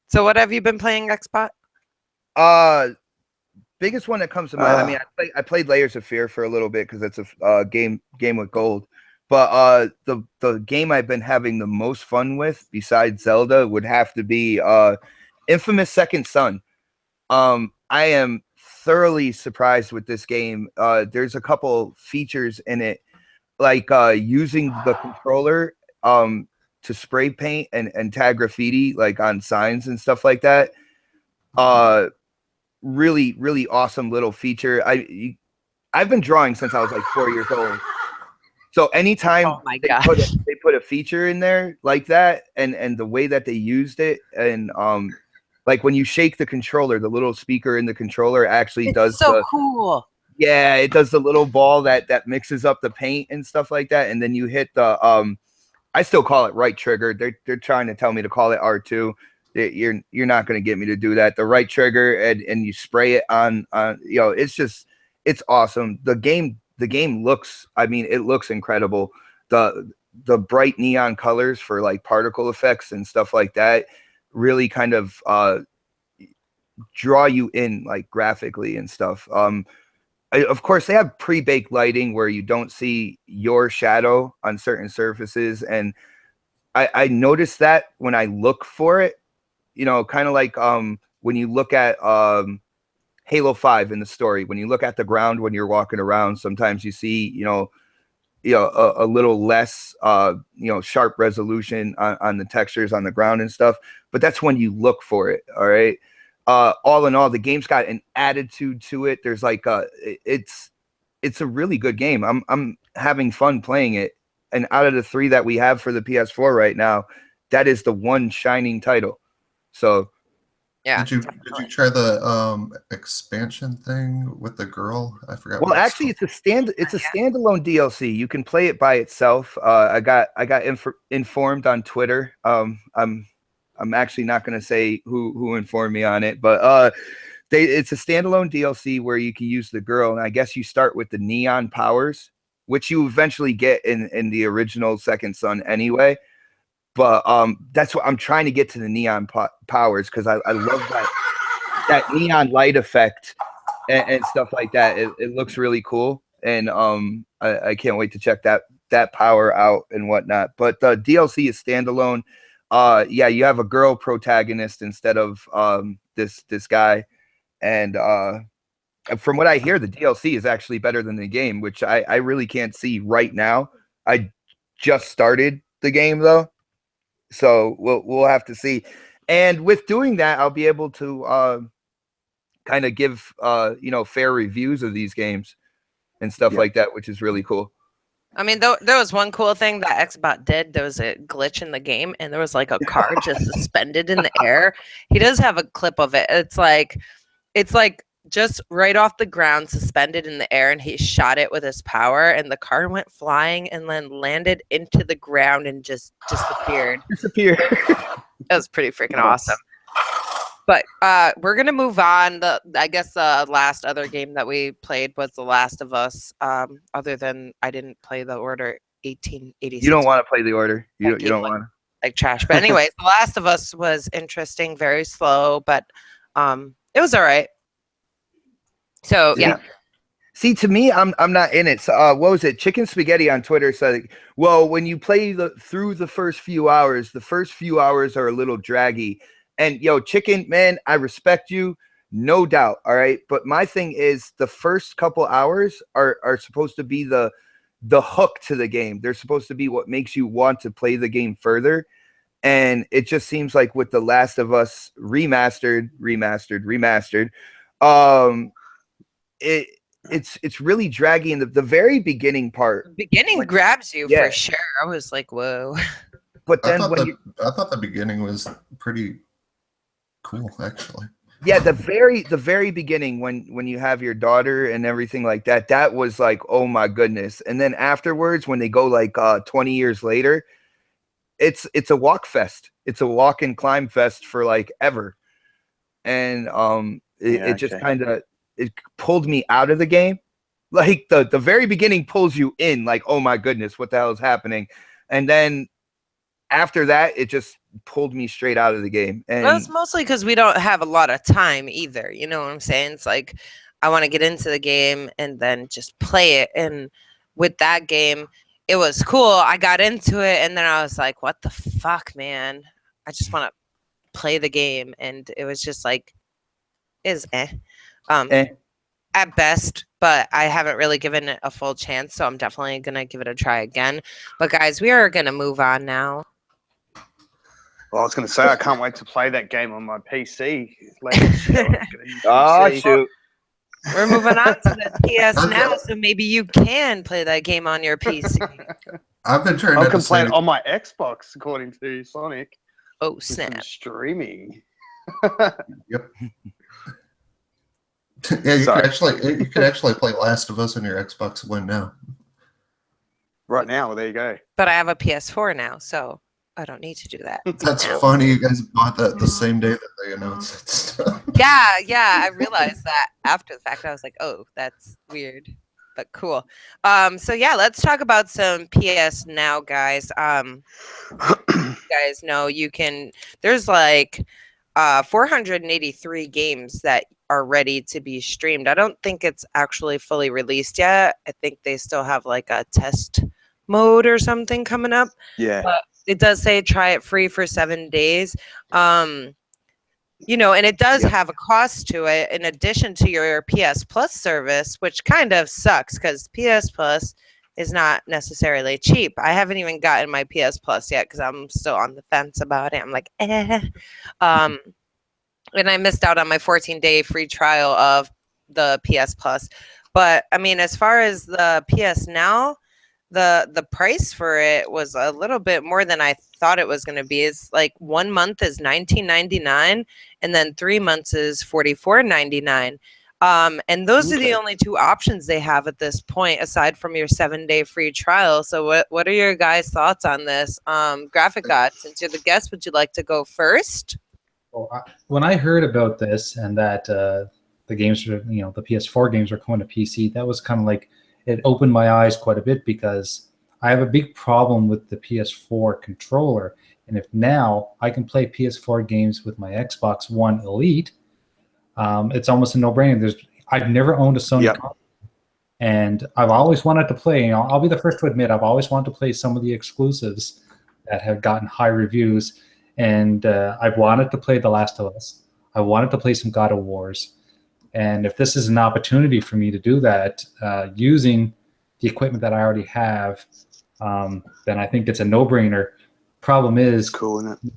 So what have you been playing, Xbot? Biggest one that comes to mind. I mean, I played Layers of Fear for a little bit because it's a game with gold. But the game I've been having the most fun with, besides Zelda, would have to be Infamous Second Son. I am thoroughly surprised with this game. There's a couple features in it, like using the controller to spray paint and tag graffiti, like on signs and stuff like that. Really, really awesome little feature. I've been drawing since I was like 4 years old. So anytime Oh my they gosh. put a feature in there like that, and the way that they used it, and like when you shake the controller, the little speaker in the controller actually does It's so cool. yeah, it does the little ball that mixes up the paint and stuff like that, and then you hit the I still call it right trigger. They're trying to tell me to call it R2. You're not going to get me to do that. The right trigger, and you spray it on it's awesome. The game looks, I mean, it looks incredible. The bright neon colors for like particle effects and stuff like that really kind of draw you in, like, graphically and stuff. Of course, they have pre-baked lighting where you don't see your shadow on certain surfaces, and I noticed that when I look for it, kind of like when you look at Halo 5 in the story, when you look at the ground when you're walking around, sometimes you see a little less sharp resolution on the textures on the ground and stuff, but that's when you look for it. All right. All in all, the game's got an attitude to it. There's like it's a really good game. I'm having fun playing it, and out of the 3 that we have for the PS4 right now, that is the one shining title. So Yeah. Did you try the expansion thing with the girl? I forgot. well, what it's actually, called. it's a standalone DLC. You can play it by itself. I got informed on Twitter. I'm actually not going to say who informed me on it, but it's a standalone DLC where you can use the girl, and I guess you start with the neon powers, which you eventually get in the original Second Son anyway. But that's what I'm trying to get to, the neon powers, because I love that neon light effect and stuff like that. It looks really cool, and I can't wait to check that power out and whatnot. But the DLC is standalone. Yeah, you have a girl protagonist instead of this guy, and from what I hear, the DLC is actually better than the game, which I really can't see right now. I just started the game though, so we'll have to see. And with doing that, I'll be able to kind of give fair reviews of these games and stuff like that, which is really cool. I mean, there was one cool thing that Xbot did. There was a glitch in the game, and there was like a car just suspended in the air. He does have a clip of it. It's like just right off the ground, suspended in the air, and he shot it with his power, and the car went flying and then landed into the ground and just disappeared. It was pretty freaking awesome. But we're gonna move on. I guess the last other game that we played was The Last of Us. Other than I didn't play the Order 1886. You don't want to play the Order. You don't want to. Like trash. But anyways, The Last of Us was interesting, very slow, but it was all right. So yeah. See, to me, I'm not in it. So, what was it? Chicken Spaghetti on Twitter said, "Well, when you play through the first few hours are a little draggy." And Chicken, man, I respect you, no doubt. All right, but my thing is, the first couple hours are supposed to be the the hook to the game. They're supposed to be what makes you want to play the game further. And it just seems like with The Last of Us remastered, it's really draggy in the very beginning part. Beginning grabs you for sure. I was like, whoa. But I then thought the beginning was pretty cool, actually. Yeah, the very beginning when you have your daughter and everything like that, that was like, oh my goodness. And then afterwards, when they go like 20 years later, it's a walk fest. It's a walk and climb fest for like ever. And it just kind of it pulled me out of the game. Like the very beginning pulls you in, like, oh my goodness, what the hell is happening? And then after that, it just pulled me straight out of the game. And that's mostly because we don't have a lot of time either. You know what I'm saying? It's like I want to get into the game and then just play it. And with that game, it was cool. I got into it and then I was like, what the fuck, man? I just want to play the game. And it was just like, at best, but I haven't really given it a full chance. So I'm definitely going to give it a try again. But guys, we are going to move on now. Well, I was going to say, I can't wait to play that game on my PC. Shoot. We're moving on to the PSNow, so maybe you can play that game on your PC. I've been trying to play it on my Xbox, according to Sonic. Oh, snap. Streaming. Yep. Yeah, you can actually play Last of Us on your Xbox One now. Right now, well, there you go. But I have a PS4 now, so I don't need to do that. That's funny. You guys bought that the same day that they announced it. Yeah. I realized that after the fact. I was like, oh, that's weird, but cool. So yeah, let's talk about some PSNow, guys. You guys know you can. There's like 483 games that are ready to be streamed. I don't think it's actually fully released yet. I think they still have like a test mode or something coming up. Yeah. But it does say try it free for 7 days. You know, and it does have a cost to it in addition to your PS Plus service, which kind of sucks because PS Plus is not necessarily cheap. I haven't even gotten my PS Plus yet because I'm still on the fence about it. I'm like, and I missed out on my 14-day free trial of the PS Plus. But I mean, as far as the PSNow, the price for it was a little bit more than I thought it was going to be. It's like 1 month is $19.99 and then 3 months is $44.99. And those are the only two options they have at this point, aside from your 7-day free trial. So what are your guys' thoughts on this? Graphic God, since you're the guest, would you like to go first? Well, when I heard about this and that the games were, the PS4 games were coming to PC, that was kind of like, it opened my eyes quite a bit because I have a big problem with the PS4 controller. And if now I can play PS4 games with my Xbox One Elite, it's almost a no-brainer. I've never owned a Sony console, and I've always wanted to play. I'll be the first to admit I've always wanted to play some of the exclusives that have gotten high reviews. And I've wanted to play The Last of Us. I wanted to play some God of Wars. And if this is an opportunity for me to do that using the equipment that I already have, then I think it's a no-brainer. Problem is, cool, isn't it?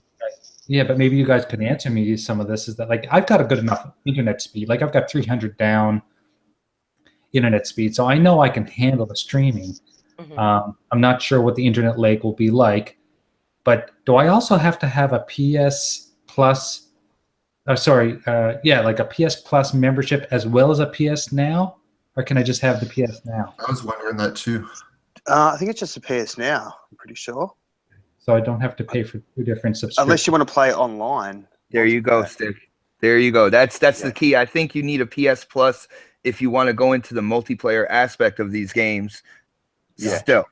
Yeah, but maybe you guys could answer me some of this. Is that like I've got a good enough internet speed? Like I've got 300 down internet speed, so I know I can handle the streaming. Mm-hmm. I'm not sure what the internet lag will be like, but do I also have to have a PS Plus? Like a PS Plus membership as well as a PSNow, or can I just have the PSNow? I was wondering that too. I think it's just a PS.Now. I'm pretty sure. So I don't have to pay for 2 different subscriptions. Unless you want to play online. There you go, Stick. There you go. That's the key. I think you need a PS Plus if you want to go into the multiplayer aspect of these games. Yeah. Still.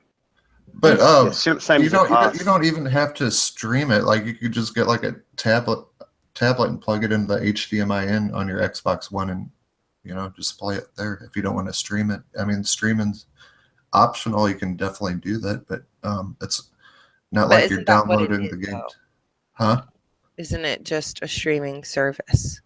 But same you don't even have to stream it. Like you could just get like a tablet and plug it into the HDMI in on your Xbox One and just play it there if you don't want to stream it. I mean, streaming's optional. You can definitely do that, but it's not like you're downloading the game. Huh? Isn't it just a streaming service?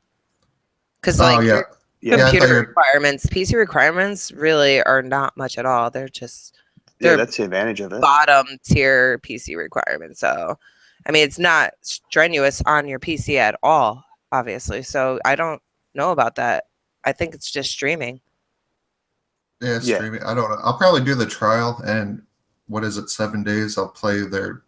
Because computer requirements, PC requirements really are not much at all. They're just they're that's the advantage of it. bottom tier PC requirements. So, I mean, it's not strenuous on your PC at all, obviously. So I don't know about that. I think it's just streaming. Yeah, streaming. I don't know. I'll probably do the trial, and what is it, 7 days? I'll play their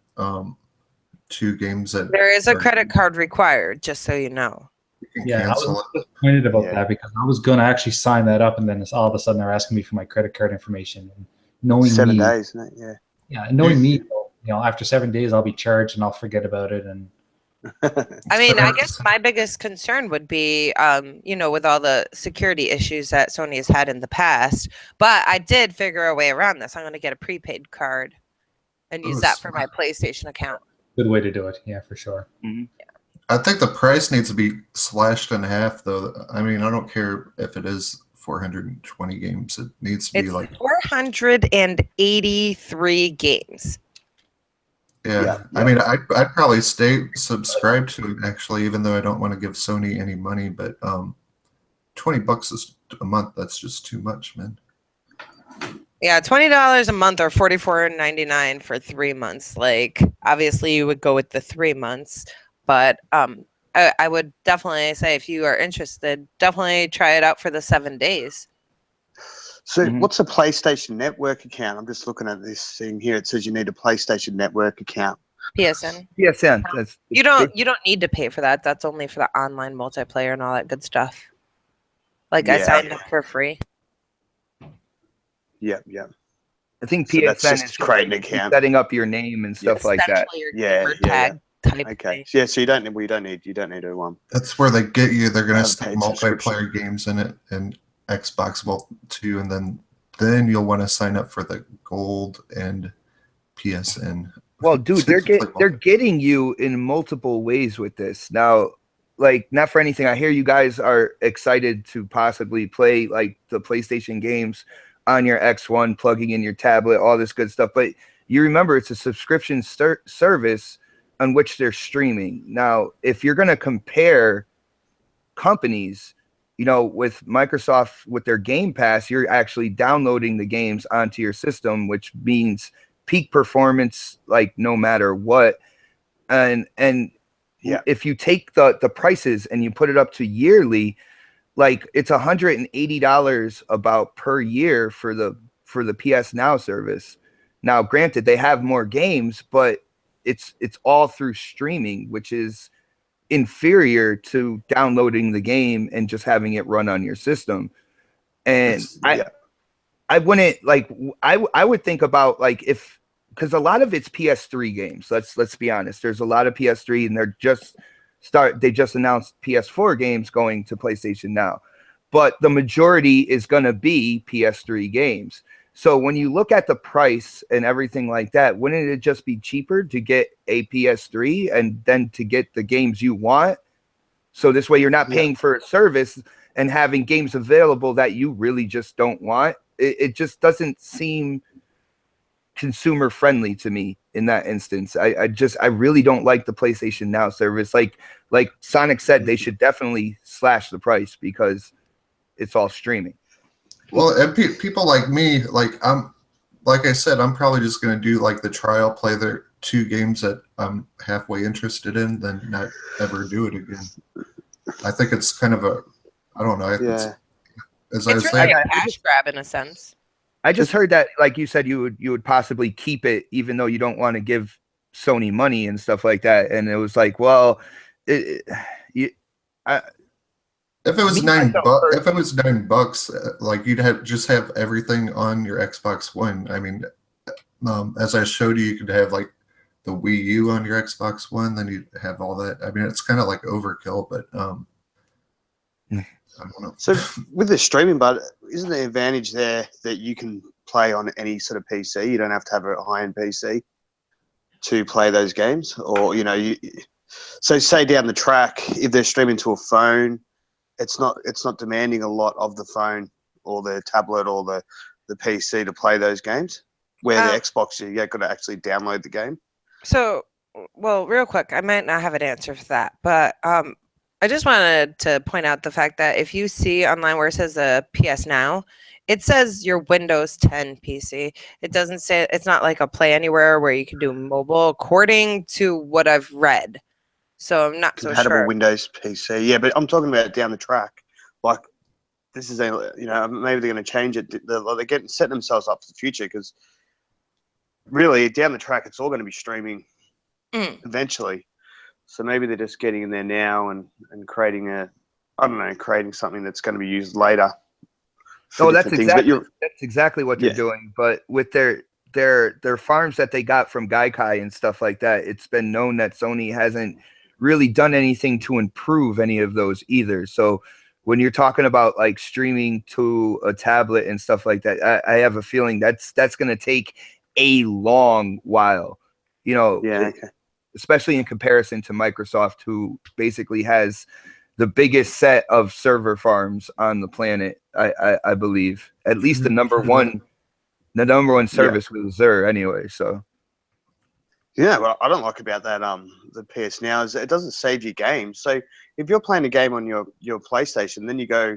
2 games that There is a credit card required, just so you know. you can Yeah, I cancel was it. disappointed about that because I was going to actually sign that up, and then all of a sudden they're asking me for my credit card information. And knowing 7 me, days, isn't it? Yeah. yeah, knowing me, after 7 days I'll be charged and I'll forget about it. And I mean, I guess my biggest concern would be, with all the security issues that Sony has had in the past. But I did figure a way around this. I'm going to get a prepaid card and use that for my PlayStation account. good way to do it. Yeah, for sure. Mm-hmm. I think the price needs to be slashed in half, though. I mean, I don't care if it is 420 games. It needs to be like 483 games. Yeah. I mean, I'd probably stay subscribed to it, actually, even though I don't want to give Sony any money. But $20 is a month. That's just too much, man. Yeah, $20 a month or $44.99 for 3 months. Like, obviously, you would go with the 3 months, but I would definitely say if you are interested, definitely try it out for the 7 days. So what's a PlayStation Network account? I'm just looking at this thing here. It says you need a PlayStation Network account. PSN. PSN. You don't need to pay for that. That's only for the online multiplayer and all that good stuff. Like I signed up for free. Yeah. I think So that's PSN just is creating an account. setting up your name and stuff like that. Essentially your Yeah, gamer yeah, tag type Okay. thing. Yeah. So you don't need to That's where they get you. They're going Have to stick paid subscription. multiplayer games in it and Xbox Vault 2, and then you'll want to sign up for the Gold and PSN. Well, dude, they're getting you in multiple ways with this. Now, like, not for anything, I hear you guys are excited to possibly play like the PlayStation games on your X1, plugging in your tablet, all this good stuff. But you remember, it's a subscription service on which they're streaming. Now, if you're going to compare companies, with Microsoft, with their Game Pass, you're actually downloading the games onto your system, which means peak performance, like no matter what. And if you take the prices and you put it up to yearly, like it's $180 about per year for the PSNow service. Now, granted, they have more games, but it's all through streaming, which is inferior to downloading the game and just having it run on your system. And I wouldn't like, I would think about like because a lot of it's PS3 games. Let's be honest. There's a lot of PS3 and they just announced PS4 games going to PlayStation Now, but the majority is going to be PS3 games. So when you look at the price and everything like that, wouldn't it just be cheaper to get a PS3 and then to get the games you want? So this way you're not paying for a service and having games available that you really just don't want. It just doesn't seem consumer friendly to me in that instance. I really don't like the PlayStation Now service. Like Sonic said, they should definitely slash the price because it's all streaming. Well, and people like me, like I said, I'm probably just going to do like the trial, play the 2 games that I'm halfway interested in, then not ever do it again. I think it's kind of I don't know. It's really saying, a cash grab in a sense. I just heard that, like you said, you would possibly keep it even though you don't want to give Sony money and stuff like that. And it was like, well, if it was $9, like you'd just have everything on your Xbox One. I mean, as I showed you could have like the Wii U on your Xbox One, then you'd have all that. I mean, it's kind of like overkill, but I don't know. So with the streaming, but isn't the advantage there that you can play on any sort of PC? You don't have to have a high-end PC to play those games, or so say down the track, if they're streaming to a phone, it's not demanding a lot of the phone or the tablet or the PC to play those games. Where the Xbox, you got to actually download the game. So, well, real quick, I might not have an answer for that, but I just wanted to point out the fact that if you see online where it says PS Now, It says your Windows 10 PC. It doesn't say, it's not like a Play Anywhere where you can do mobile, according to what I've read. So I'm not so Compatible sure. Windows PC. Yeah, but I'm talking about down the track. Like, this is a, you know, maybe they're going to change it. They're setting themselves up for the future, because really down the track, it's all going to be streaming eventually. So maybe they're just getting in there now and creating creating something that's going to be used later. No, that's exactly what they're doing. But with their farms that they got from Gaikai and stuff like that, it's been known that Sony hasn't really done anything to improve any of those either. So when you're talking about like streaming to a tablet and stuff like that, I have a feeling that's going to take a long while, you know. Yeah. Especially in comparison to Microsoft, who basically has the biggest set of server farms on the planet. I believe at least the number one service with Azure anyway. So yeah, well, I don't like about that the PSNow is it doesn't save your games. So if you're playing a game on your PlayStation, then you go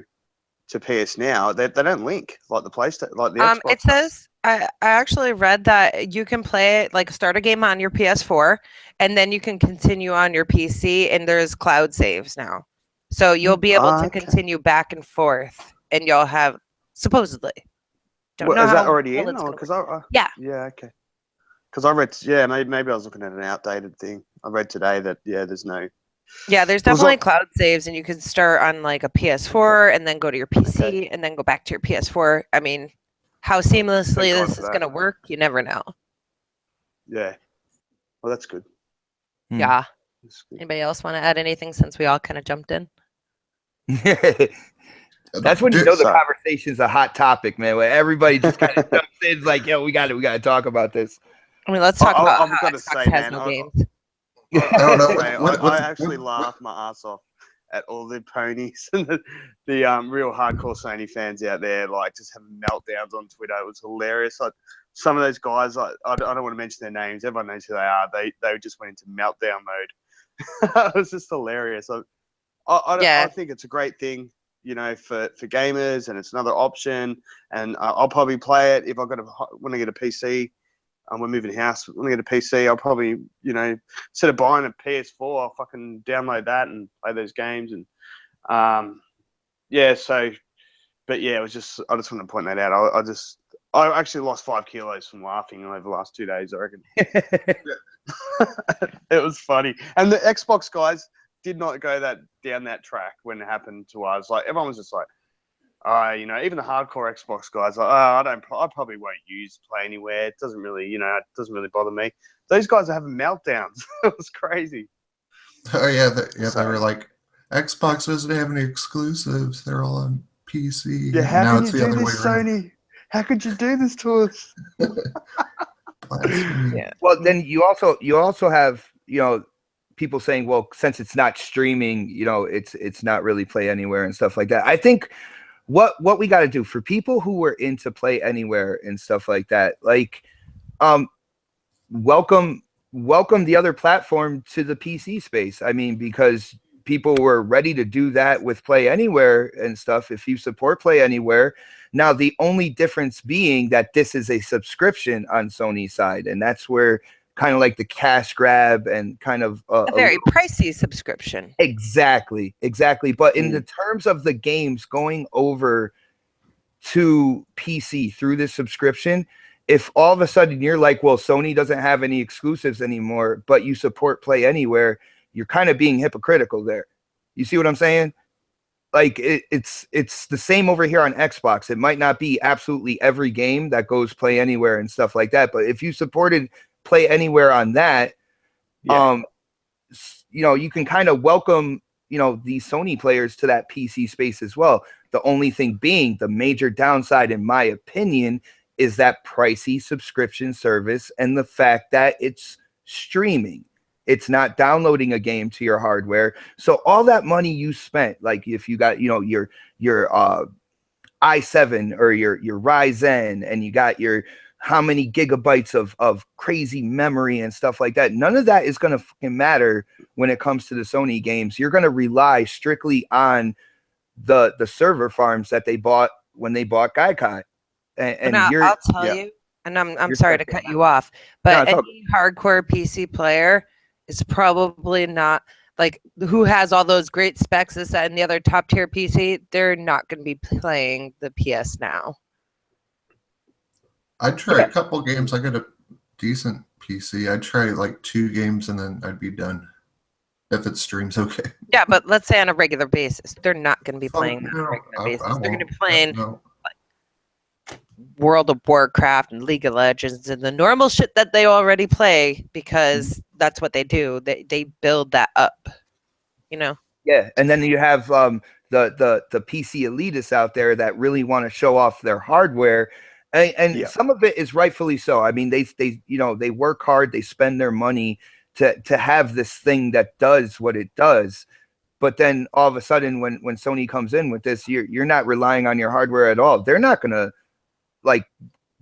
to PSNow, they don't link like the PlayStation, like the Xbox. It says I actually read that you can play it, like start a game on your PS4 and then you can continue on your PC, and there's cloud saves now. So you'll be able to continue back and forth, and you'll have supposedly. Don't know is that already in? Yeah. Yeah, okay. Because I read, maybe I was looking at an outdated thing. I read today that there's no. Yeah, there's definitely cloud saves, and you can start on like a PS4 and then go to your PC and then go back to your PS4. I mean, how seamlessly this is going to work, you never know. Yeah. Well, that's good. Yeah. Anybody else want to add anything since we all kind of jumped in? That's when you know the conversation's a hot topic, man. Where everybody just kind of jumps in, it's like, yo, we got to talk about this. I mean, let's talk about how Xbox has no games. I actually laughed my ass off at all the ponies and the real hardcore Sony fans out there, like just having meltdowns on Twitter. It was hilarious. Like some of those guys, I don't want to mention their names. Everyone knows who they are. They just went into meltdown mode. It was just hilarious. I think it's a great thing, you know, for gamers, and it's another option. And I'll probably play it if when I get a PC. We're moving house. When I get a PC, I'll probably, you know, instead of buying a PS4, I'll fucking download that and play those games. And it was just, I just want to point that out. I actually lost 5 kilos from laughing over the last 2 days, I reckon. It was funny. And the Xbox guys did not go down that track when it happened to us. Like everyone was just like, you know, even the hardcore Xbox guys, like, I probably won't use Play Anywhere. It doesn't really, you know, it doesn't really bother me. Those guys are having meltdowns. It was crazy. Oh yeah, they were like, Xbox doesn't have any exclusives. They're all on PC. Yeah, how can you do this, Sony? How could you do this to us? Yeah. Well, then you also have, you know, people saying, well, since it's not streaming, you know, it's not really Play Anywhere and stuff like that. I think what we got to do for people who were into Play Anywhere and stuff like that, like, welcome the other platform to the PC space. I mean, because people were ready to do that with Play Anywhere and stuff. If you support Play Anywhere, now the only difference being that this is a subscription on Sony's side, and that's where kind of like the cash grab and kind of a very pricey subscription. Exactly. But in the terms of the games going over to PC through this subscription, if all of a sudden you're like, well, Sony doesn't have any exclusives anymore, but you support Play Anywhere, you're kind of being hypocritical there. You see what I'm saying? Like it's the same over here on Xbox. It might not be absolutely every game that goes Play Anywhere and stuff like that, but if you supported Play Anywhere on that, you know, you can kind of welcome, you know, these Sony players to that PC space as well. The only thing being, the major downside, in my opinion, is that pricey subscription service and the fact that it's streaming. It's not downloading a game to your hardware. So all that money you spent, like if you got, you know, your i7 or your Ryzen, and you got your how many gigabytes of crazy memory and stuff like that, none of that is going to fucking matter when it comes to the Sony games. You're going to rely strictly on the server farms that they bought when they bought Gaikai. And now you're I'll tell yeah. you, and I'm You're sorry to stuck cut there. you off, No, but it's all any hardcore PC player is probably not like who has all those great specs, this, that, and the other top tier PC. They're not going to be playing the PS Now. I'd try Yeah. a couple games. I got a decent PC. I'd try like 2 games and then I'd be done. If it streams okay. Yeah, but let's say on a regular basis, they're not going to be Fuck playing on no, a regular I basis. They're going to won't. be playing No. World of Warcraft and League of Legends and the normal shit that they already play because that's what they do. They build that up, you know. Yeah, and then you have the PC elitists out there that really want to show off their hardware, and Yeah. some of it is rightfully so. I mean, they they work hard, they spend their money to have this thing that does what it does. But then all of a sudden, when Sony comes in with this, you're not relying on your hardware at all. They're not gonna like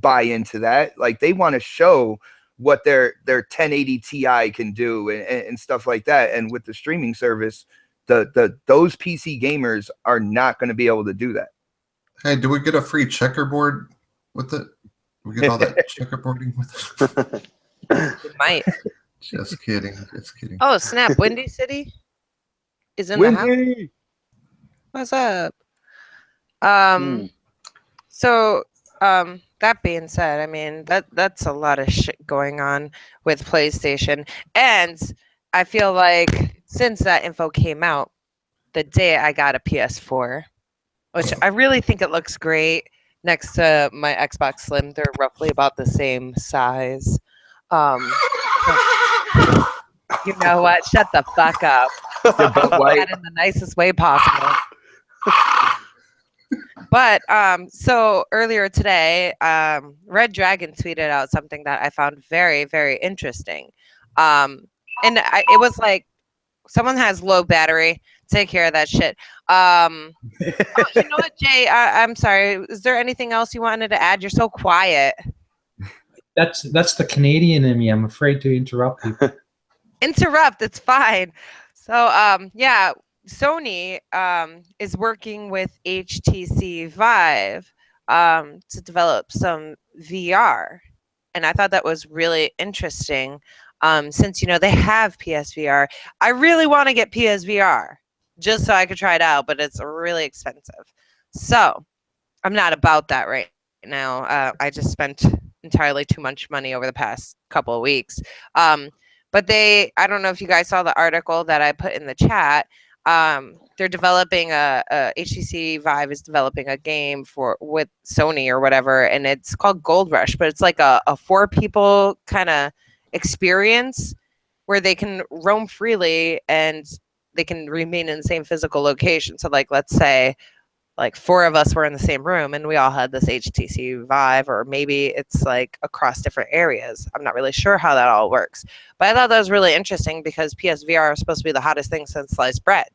buy into that. Like they want to show what their 1080 Ti can do and stuff like that. And with the streaming service, those PC gamers are not going to be able to do that. Hey, do we get a free checkerboard with it? We get all that checkerboarding with it? It might. Just kidding. Just kidding. Oh snap! Windy City is in the house. Windy! What's up? Hmm. So that being said, I mean that's a lot of shit going on with PlayStation, and I feel like since that info came out, the day I got a PS4, which I really think it looks great next to my Xbox Slim. They're roughly about the same size. You know what? Shut the fuck up. They're both That white. in the nicest way possible. But so earlier today, Red Dragon tweeted out something that I found very, very interesting. And it was like, someone has low battery. Take care of that shit. Oh, you know what, Jay? I'm sorry. Is there anything else you wanted to add? You're so quiet. That's the Canadian in me. I'm afraid to interrupt people. Interrupt. It's fine. So yeah, Sony is working with HTC Vive to develop some VR, and I thought that was really interesting. Since they have PSVR, I really want to get PSVR just so I could try it out, but it's really expensive. So I'm not about that right now. I just spent entirely too much money over the past couple of weeks. But I don't know if you guys saw the article that I put in the chat. They're developing HTC Vive is developing a game with Sony or whatever, and it's called Gold Rush, but it's like a 4 people kind of experience where they can roam freely and they can remain in the same physical location. So like, let's say like 4 of us were in the same room and we all had this HTC Vive, or maybe it's like across different areas. I'm not really sure how that all works, but I thought that was really interesting because PSVR is supposed to be the hottest thing since sliced bread.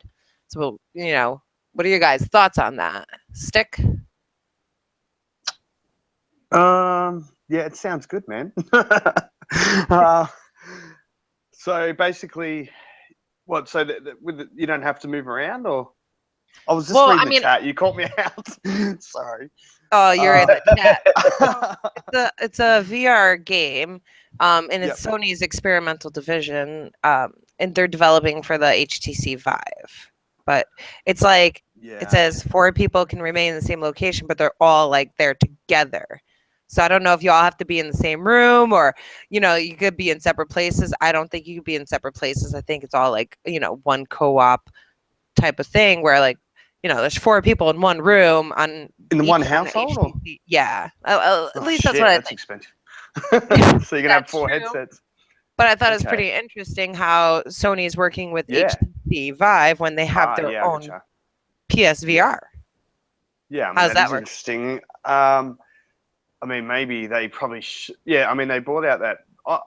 So, what are your guys' thoughts on that? Stick? Yeah, it sounds good, man. So basically, what? So you don't have to move around, or I was just reading the chat. You called me out. Sorry. Oh, you're in the chat. It's a VR game, and it's Sony's experimental division, and they're developing for the HTC Vive. But it's like it says 4 people can remain in the same location, but they're all like there together. So I don't know if you all have to be in the same room, or you could be in separate places. I don't think you could be in separate places. I think it's all like one co-op type of thing where like there's 4 people in one room in the one household. Or? Yeah, at least that's what I think. Expensive. So you're gonna have 4 headsets. But I thought it was pretty interesting how Sony is working with HTC Vive when they have their own PSVR. Yeah, I mean, how's that work? Interesting. I mean, maybe they probably I mean, they brought out that.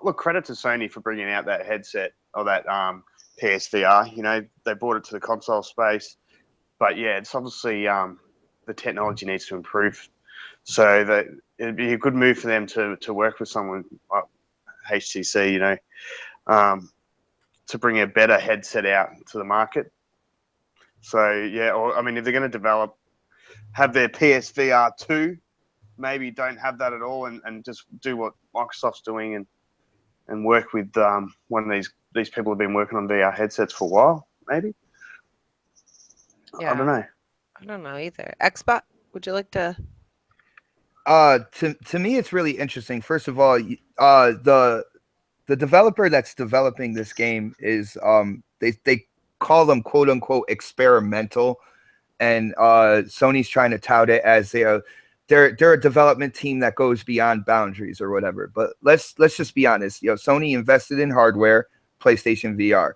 Look, credit to Sony for bringing out that headset or that PSVR. They brought it to the console space, but it's obviously the technology needs to improve. So that it'd be a good move for them to work with someone like HTC, to bring a better headset out to the market. So or I mean, if they're going to develop, have their PSVR 2. Maybe don't have that at all, and just do what Microsoft's doing and work with one of these people have been working on VR headsets for a while. Maybe. Yeah. I don't know. I don't know either. Xbot, would you like to? To me, it's really interesting. First of all, the developer that's developing this game is they call them quote unquote experimental, and Sony's trying to tout it as they're a development team that goes beyond boundaries or whatever. But let's just be honest. Sony invested in hardware, PlayStation VR.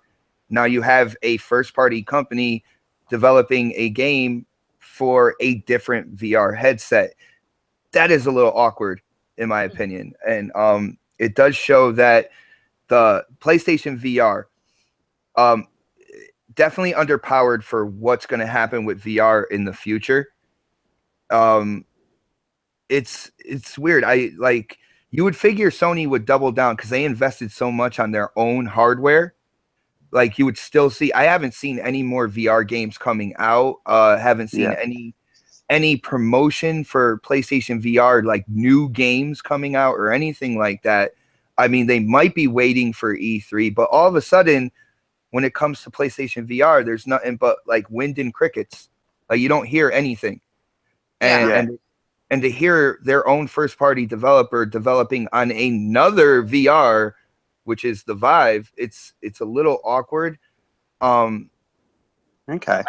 Now you have a first party company developing a game for a different VR headset. That is a little awkward, in my opinion. And it does show that the PlayStation VR definitely underpowered for what's going to happen with VR in the future. It's weird. You would figure Sony would double down because they invested so much on their own hardware. Like you would still see, I haven't seen any more VR games coming out. Haven't seen any promotion for PlayStation VR, like new games coming out or anything like that. I mean, they might be waiting for E3, but all of a sudden, when it comes to PlayStation VR, there's nothing but like wind and crickets. Like you don't hear anything. And to hear their own first party developer developing on another VR, which is the VIVE, it's a little awkward. Okay.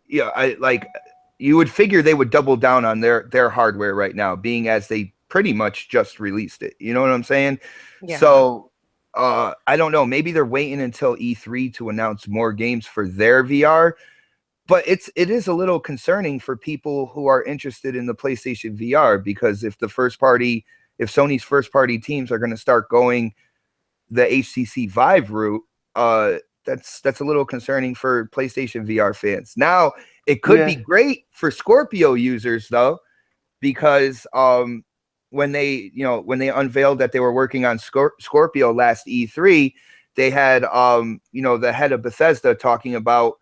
You would figure they would double down on their hardware right now, being as they pretty much just released it. You know what I'm saying? Yeah. So I don't know. Maybe they're waiting until E3 to announce more games for their VR. But it is a little concerning for people who are interested in the PlayStation VR, because if Sony's first party teams are going to start going the HTC Vive route, that's a little concerning for PlayStation VR fans. Now, it could be great for Scorpio users though, because when they unveiled that they were working on Scorpio last E3, they had the head of Bethesda talking about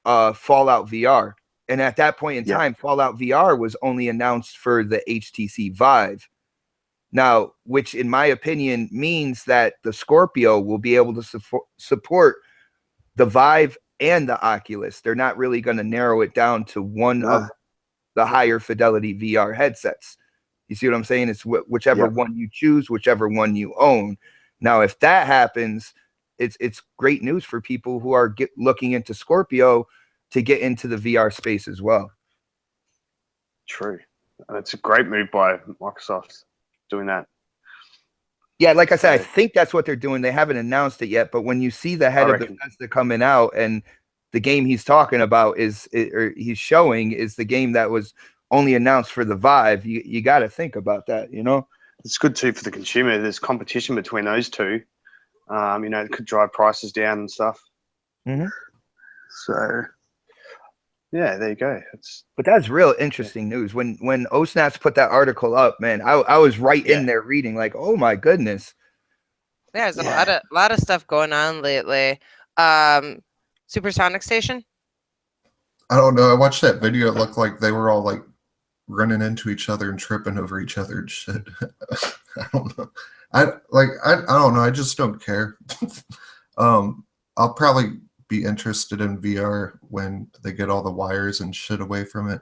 Fallout VR, and at that point in time, Fallout VR was only announced for the HTC Vive. Now, which in my opinion means that the Scorpio will be able to support the Vive and the Oculus. They're not really going to narrow it down to one of the higher fidelity VR headsets. You see what I'm saying? It's whichever one you choose, whichever one you own. Now, if that happens, it's great news for people who are looking into Scorpio to get into the VR space as well. True. And it's a great move by Microsoft doing that. Yeah, like I said, I think that's what they're doing. They haven't announced it yet, but when you see the head of Bethesda coming out and the game he's talking about he's showing is the game that was only announced for the Vive, you got to think about that, It's good too for the consumer. There's competition between those two. It could drive prices down and stuff. Mm-hmm. So, yeah, there you go. But that's real interesting news. When OSNAPS put that article up, man, I was right in there reading, like, oh my goodness. There's a lot of stuff going on lately. Supersonic Station. I don't know. I watched that video. It looked like they were all like running into each other and tripping over each other and shit. I don't know. I don't know. I just don't care. I'll probably be interested in VR when they get all the wires and shit away from it.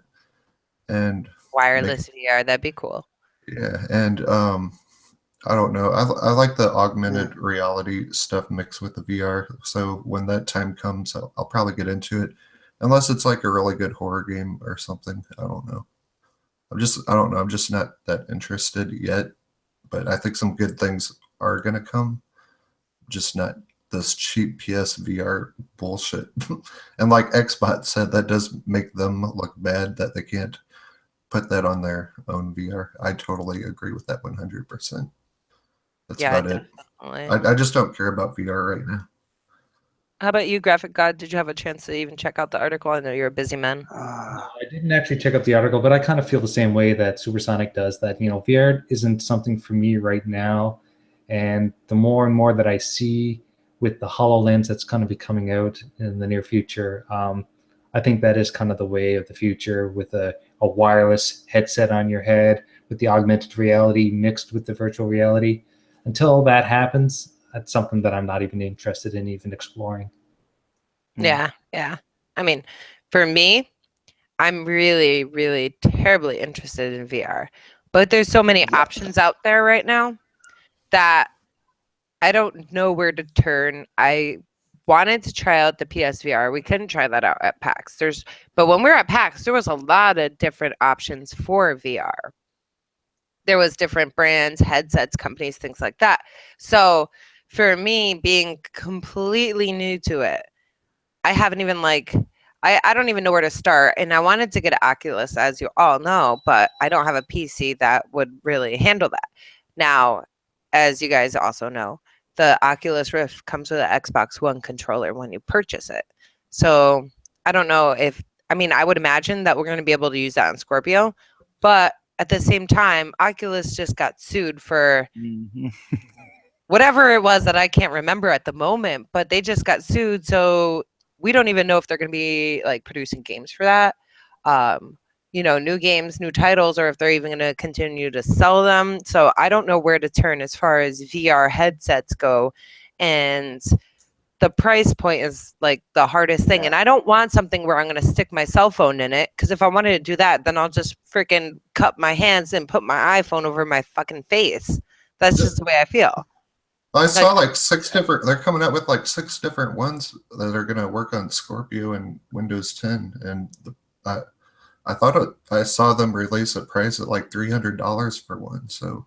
And wireless VR, that'd be cool. Yeah, and I don't know. I like the augmented reality stuff mixed with the VR. So when that time comes, I'll probably get into it, unless it's like a really good horror game or something. I don't know. I don't know. I'm just not that interested yet. But I think some good things are gonna come. Just not this cheap PSVR bullshit. And like Xbot said, that does make them look bad that they can't put that on their own VR. I totally agree with that 100%. That's about it. I just don't care about VR right now. How about you, Graphic God? Did you have a chance to even check out the article? I know you're a busy man. I didn't actually check out the article, but I kind of feel the same way that Supersonic does, that, VR isn't something for me right now. And the more and more that I see with the HoloLens that's going to be coming out in the near future, I I think that is kind of the way of the future, with a wireless headset on your head with the augmented reality mixed with the virtual reality. Until that happens, that's something that I'm not even interested in even exploring. Yeah. I mean, for me, I'm really, really terribly interested in VR, but there's so many options out there right now that I don't know where to turn. I wanted to try out the PSVR. We couldn't try that out at PAX. But when we were at PAX, there was a lot of different options for VR. There was different brands, headsets, companies, things like that. So for me, being completely new to it, I haven't even I don't even know where to start. And I wanted to get an Oculus, as you all know, but I don't have a PC that would really handle that. Now, as you guys also know, the Oculus Rift comes with an Xbox One controller when you purchase it. So I don't know I would imagine that we're going to be able to use that on Scorpio, but at the same time, Oculus just got sued for whatever it was that I can't remember at the moment, but they just got sued. So we don't even know if they're going to be like producing games for that. New games, new titles, or if they're even going to continue to sell them. So I don't know where to turn as far as VR headsets go. And the price point is like the hardest thing. And I don't want something where I'm going to stick my cell phone in it. Because if I wanted to do that, then I'll just freaking cup my hands and put my iPhone over my fucking face. That's just the way I feel. I saw like 6 different. They're coming out with like 6 different ones that are going to work on Scorpio and Windows 10. And I thought I saw them release a price at like $300 for one. So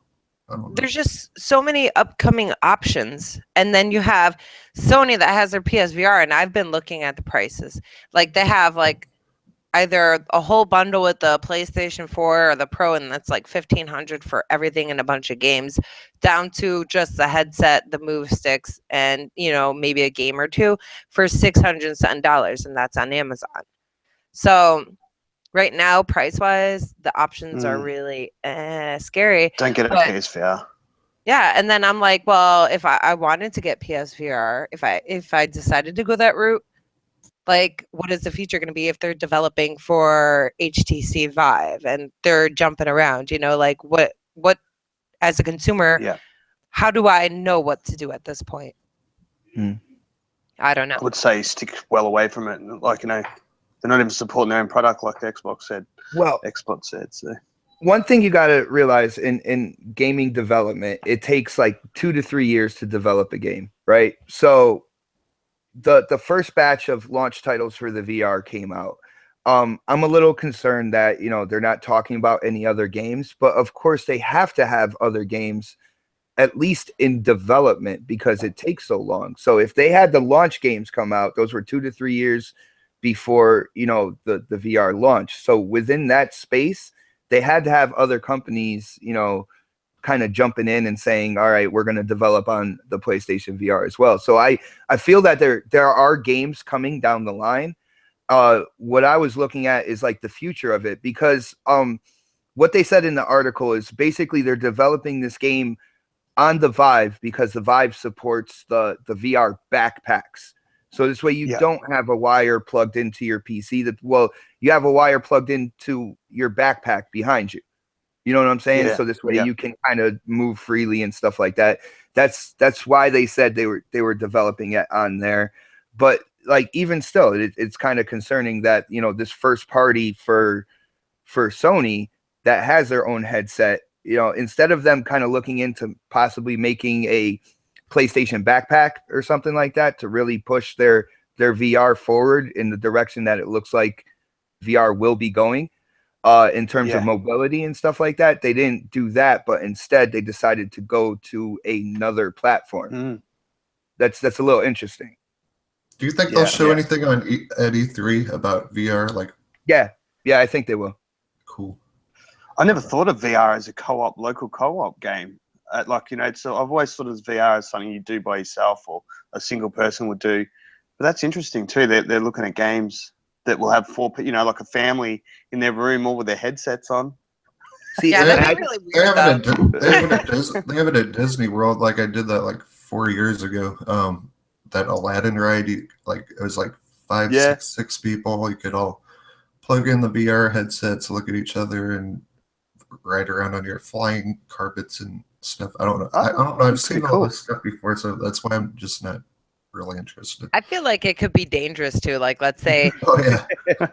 I don't know. There's just so many upcoming options, and then you have Sony that has their PSVR, and I've been looking at the prices. Like they have like either a whole bundle with the PlayStation 4 or the Pro, and that's like $1,500 for everything and a bunch of games, down to just the headset, the move sticks, and maybe a game or two for $600 and that's on Amazon. So right now, price wise, the options are really scary. Don't get a PSVR. Yeah, and then I'm like, well, if I wanted to get PSVR, if I decided to go that route, like, what is the future going to be if they're developing for HTC Vive and they're jumping around? Like what as a consumer, how do I know what to do at this point? I don't know. I would say stick well away from it. Like, they're not even supporting their own product like Xbox said. So one thing you got to realize in gaming development, it takes like 2 to 3 years to develop a game, right? So the first batch of launch titles for the VR came out. I'm a little concerned that they're not talking about any other games, but of course they have to have other games at least in development because it takes so long. So if they had the launch games come out, those were 2 to 3 years before the VR launch. So within that space, they had to have other companies kind of jumping in and saying, all right, we're going to develop on the PlayStation VR as well. So I feel that there are games coming down the line. What I was looking at is like the future of it, because what they said in the article is basically they're developing this game on the Vive because the Vive supports the VR backpacks. So this way you don't have a wire plugged into your PC. You have a wire plugged into your backpack behind you. You know what I'm saying? So this way you can kind of move freely and stuff like that. That's why they said they were developing it on there. But like even still, it's kind of concerning that this first party for Sony that has their own headset, instead of them kind of looking into possibly making a PlayStation backpack or something like that to really push their VR forward in the direction that it looks like VR will be going. In terms of mobility and stuff like that, they didn't do that, but instead they decided to go to another platform. That's a little interesting. Do you think they'll show anything on at E3 about VR? Like, yeah, I think they will. Cool. I never thought of VR as a local co-op game. So I've always thought of VR as something you do by yourself or a single person would do. But that's interesting too. They're looking at games that will have 4, like a family in their room, all with their headsets on. See, that'd be really weird. They have it at Disney World. Like I did that like 4 years ago. That Aladdin ride, like it was like five, Yeah. six people. You could all plug in the VR headsets, look at each other, and ride around on your flying carpets and stuff. I don't know. I don't know. I've that's pretty seen all cool. this stuff before, so that's why I'm just not really interested. I feel like it could be dangerous too. Like, let's say Oh yeah.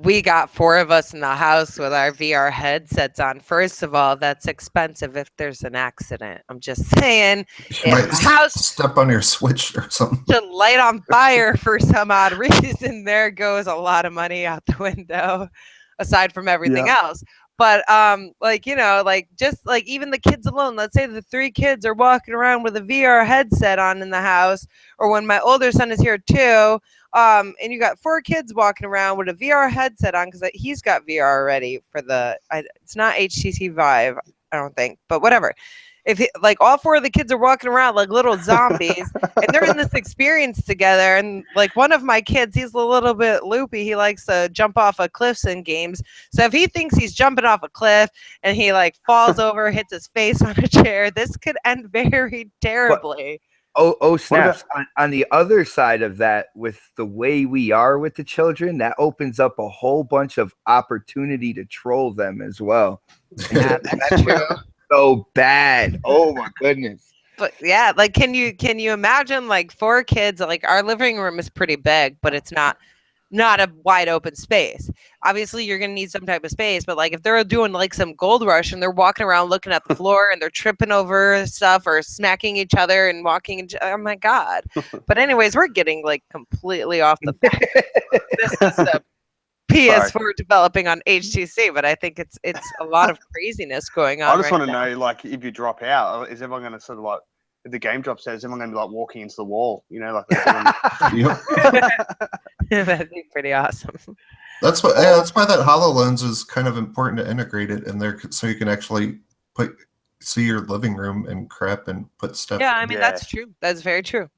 we got 4 of us in the house with our VR headsets on. First of all, that's expensive if there's an accident. I'm just saying, You might if the house step on your switch or something. to light on fire for some odd reason, there goes a lot of money out the window, aside from everything else. But like, you know, like just like even the kids alone, let's say the 3 kids are walking around with a VR headset on in the house, or when my older son is here too, and you got 4 kids walking around with a VR headset on, because he's got VR already for it's not HTC Vive, I don't think, but whatever. If like all 4 of the kids are walking around like little zombies and they're in this experience together, and like one of my kids, he's a little bit loopy, he likes to jump off of cliffs in games, so if he thinks he's jumping off a cliff and he like falls over, hits his face on a chair, this could end very terribly. Oh snaps. On the other side of that, with the way we are with the children, that opens up a whole bunch of opportunity to troll them as well. Yeah, that's true. So bad. Oh my goodness. But yeah, like can you imagine like 4 kids? Like our living room is pretty big, but it's not a wide open space. Obviously you're gonna need some type of space, but like if they're doing like some gold rush and they're walking around looking at the floor and they're tripping over stuff or smacking each other and walking oh my god. But anyways, we're getting like completely off the fact. This is a PS4 developing on HTC, but I think it's a lot of craziness going on. I just right want to now. know, like, if you drop out, is everyone going to sort of like, if the game drops out, is everyone going to be like walking into the wall? You know, like That'd be pretty awesome. That's why that HoloLens is kind of important to integrate it in there, so you can actually see your living room and crap and put stuff. Yeah, I mean that's true. That's very true.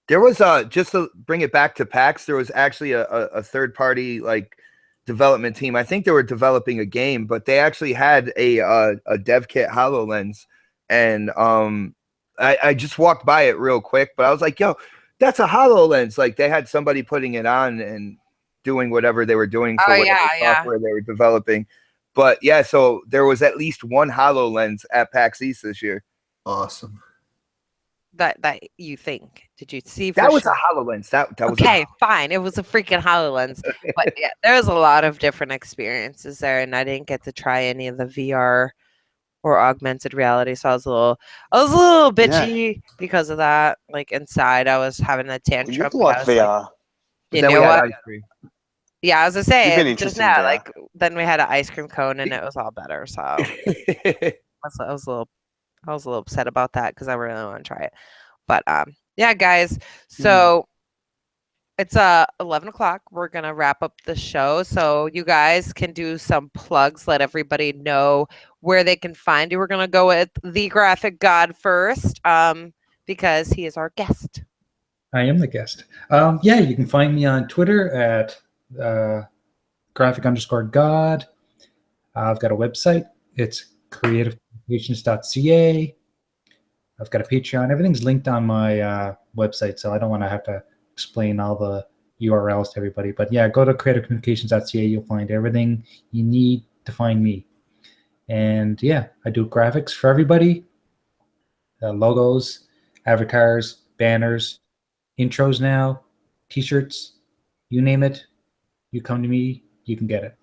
There was just to bring it back to PAX, there was actually a third party like development team. I think they were developing a game, but they actually had a dev kit HoloLens, and I just walked by it real quick, but I was like, yo, that's a HoloLens. Like they had somebody putting it on and doing whatever they were doing for whatever software they were developing. But yeah, so there was at least 1 HoloLens at PAX East this year. Awesome. That you think? Did you see? That was a HoloLens. That was okay. Fine, it was a freaking HoloLens. But yeah, there's a lot of different experiences there, and I didn't get to try any of the VR or augmented reality, so I was a little bitchy because of that. Like inside, I was having a tantrum. You like VR. You know what? Ice cream. Yeah, I was gonna say just now. VR. Like then we had an ice cream cone, and it was all better. So I was a little upset about that because I really want to try it. But yeah, guys. So it's 11 o'clock. We're gonna wrap up the show, so you guys can do some plugs. Let everybody know where they can find you. We're gonna go with the Graphic God first, because he is our guest. I am the guest. Yeah, you can find me on Twitter at graphic_god. I've got a website. It's creativecommunications.ca. I've got a Patreon. Everything's linked on my website, so I don't want to have to explain all the URLs to everybody. But yeah, go to creativecommunications.ca. You'll find everything you need to find me. And yeah, I do graphics for everybody. Logos, avatars, banners, intros now, t-shirts, you name it. You come to me, you can get it.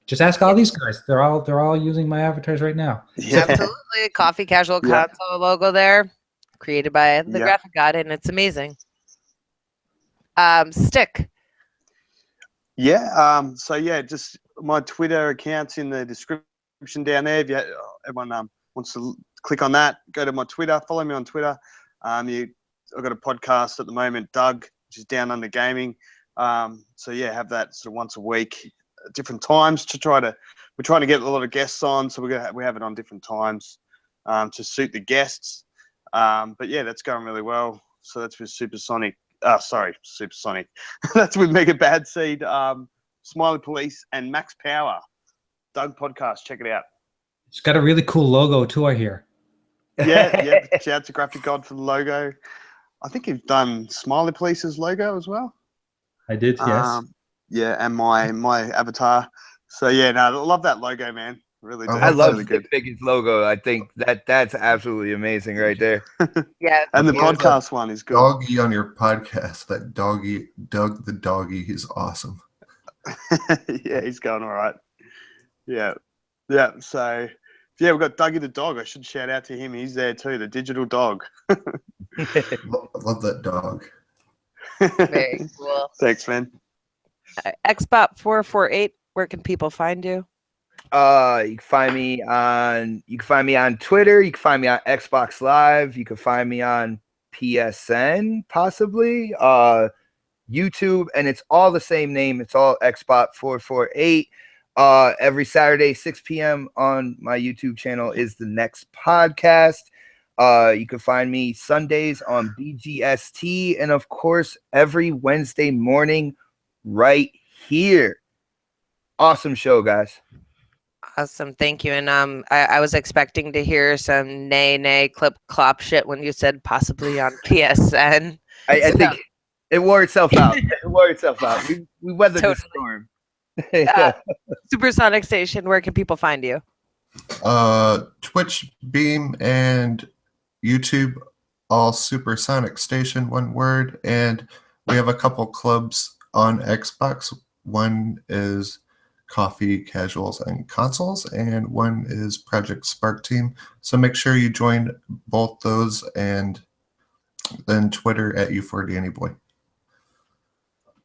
Just ask all these guys. They're all using my avatars right now. Yeah. Absolutely. Coffee Casual Console logo there, created by the Graphic God, and it's amazing. Stick. Yeah. So yeah, just my Twitter account's in the description down there. If everyone wants to click on that, go to my Twitter. Follow me on Twitter. I've got a podcast at the moment, Doug, which is Down Under Gaming. So yeah, have that sort of once a week, different times we're trying to get a lot of guests on, so we have it on different times to suit the guests. But yeah, that's going really well. So that's with Supersonic. That's with Mega Bad Seed, Smiley Police, and Max Power. Doug podcast, check it out. It's got a really cool logo too, I hear. Yeah. Shout out to Graphic God for the logo. I think you've done Smiley Police's logo as well. I did, yes. Yeah, and my avatar. So yeah, no, I love that logo, man. Really do. I I love love really Stick good. Figures logo. I think that's absolutely amazing right there. Yeah, And the I love that podcast one is good. Doggy on your podcast. That doggy, Doug the doggy, is awesome. Yeah, he's going all right. Yeah. Yeah. So yeah, we've got Dougie the dog. I should shout out to him. He's there too, the digital dog. I love that dog. very cool. Thanks, man. Xbot448, where can people find you? You can find me on Twitter. You can find me on Xbox Live. You can find me on PSN, possibly. YouTube, and it's all the same name. It's all Xbot448. Every Saturday, 6 p.m. on my YouTube channel is the next podcast. You can find me Sundays on BGST, and of course, every Wednesday morning right here. Awesome show, guys. Awesome, thank you. And I was expecting to hear some nay clip clop shit when you said possibly on PSN. I So- think it wore itself out. It wore itself out. We weathered the Totally. storm. Supersonic Station, where can people find you? Twitch, Beam, and YouTube, all Supersonic Station, one word. And we have a couple clubs on Xbox. One is Coffee, Casuals, and Consoles, and one is Project Spark Team. So make sure you join both those, and then Twitter at U4DannyBoy.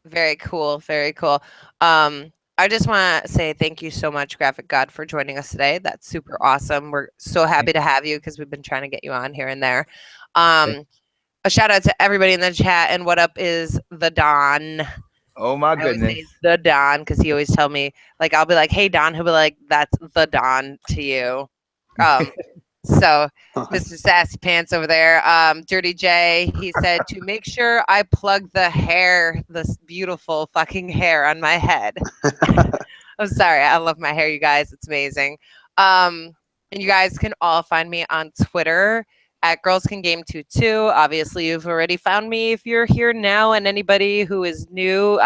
Very cool, very cool. I just want to say thank you so much, Graphic God, for joining us today. That's super awesome. We're so happy to have you because we've been trying to get you on here and there. A shout out to everybody in the chat. And what up is the Don? Oh my I always goodness. say the Don because he always tell me, like, I'll be like, hey Don, he'll be like, that's the Don to you. So Mr. Sassy Pants over there, Dirty J, he said to make sure I plug the hair, this beautiful fucking hair on my head. I'm sorry, I love my hair, you guys. It's amazing. And you guys can all find me on Twitter at Girls Can Game 22. Obviously, you've already found me if you're here now, and anybody who is new,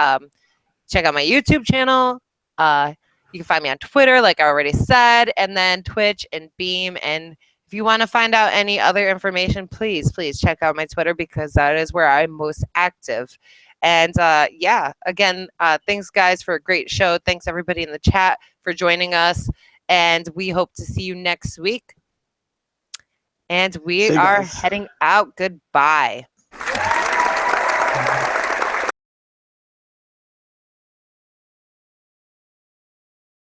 check out my YouTube channel. You can find me on Twitter, like I already said, and then Twitch and Beam. And if you want to find out any other information, please check out my Twitter because that is where I'm most active. And yeah, again, thanks guys for a great show. Thanks everybody in the chat for joining us. And we hope to see you next week. And we See you are guys. heading out. Goodbye.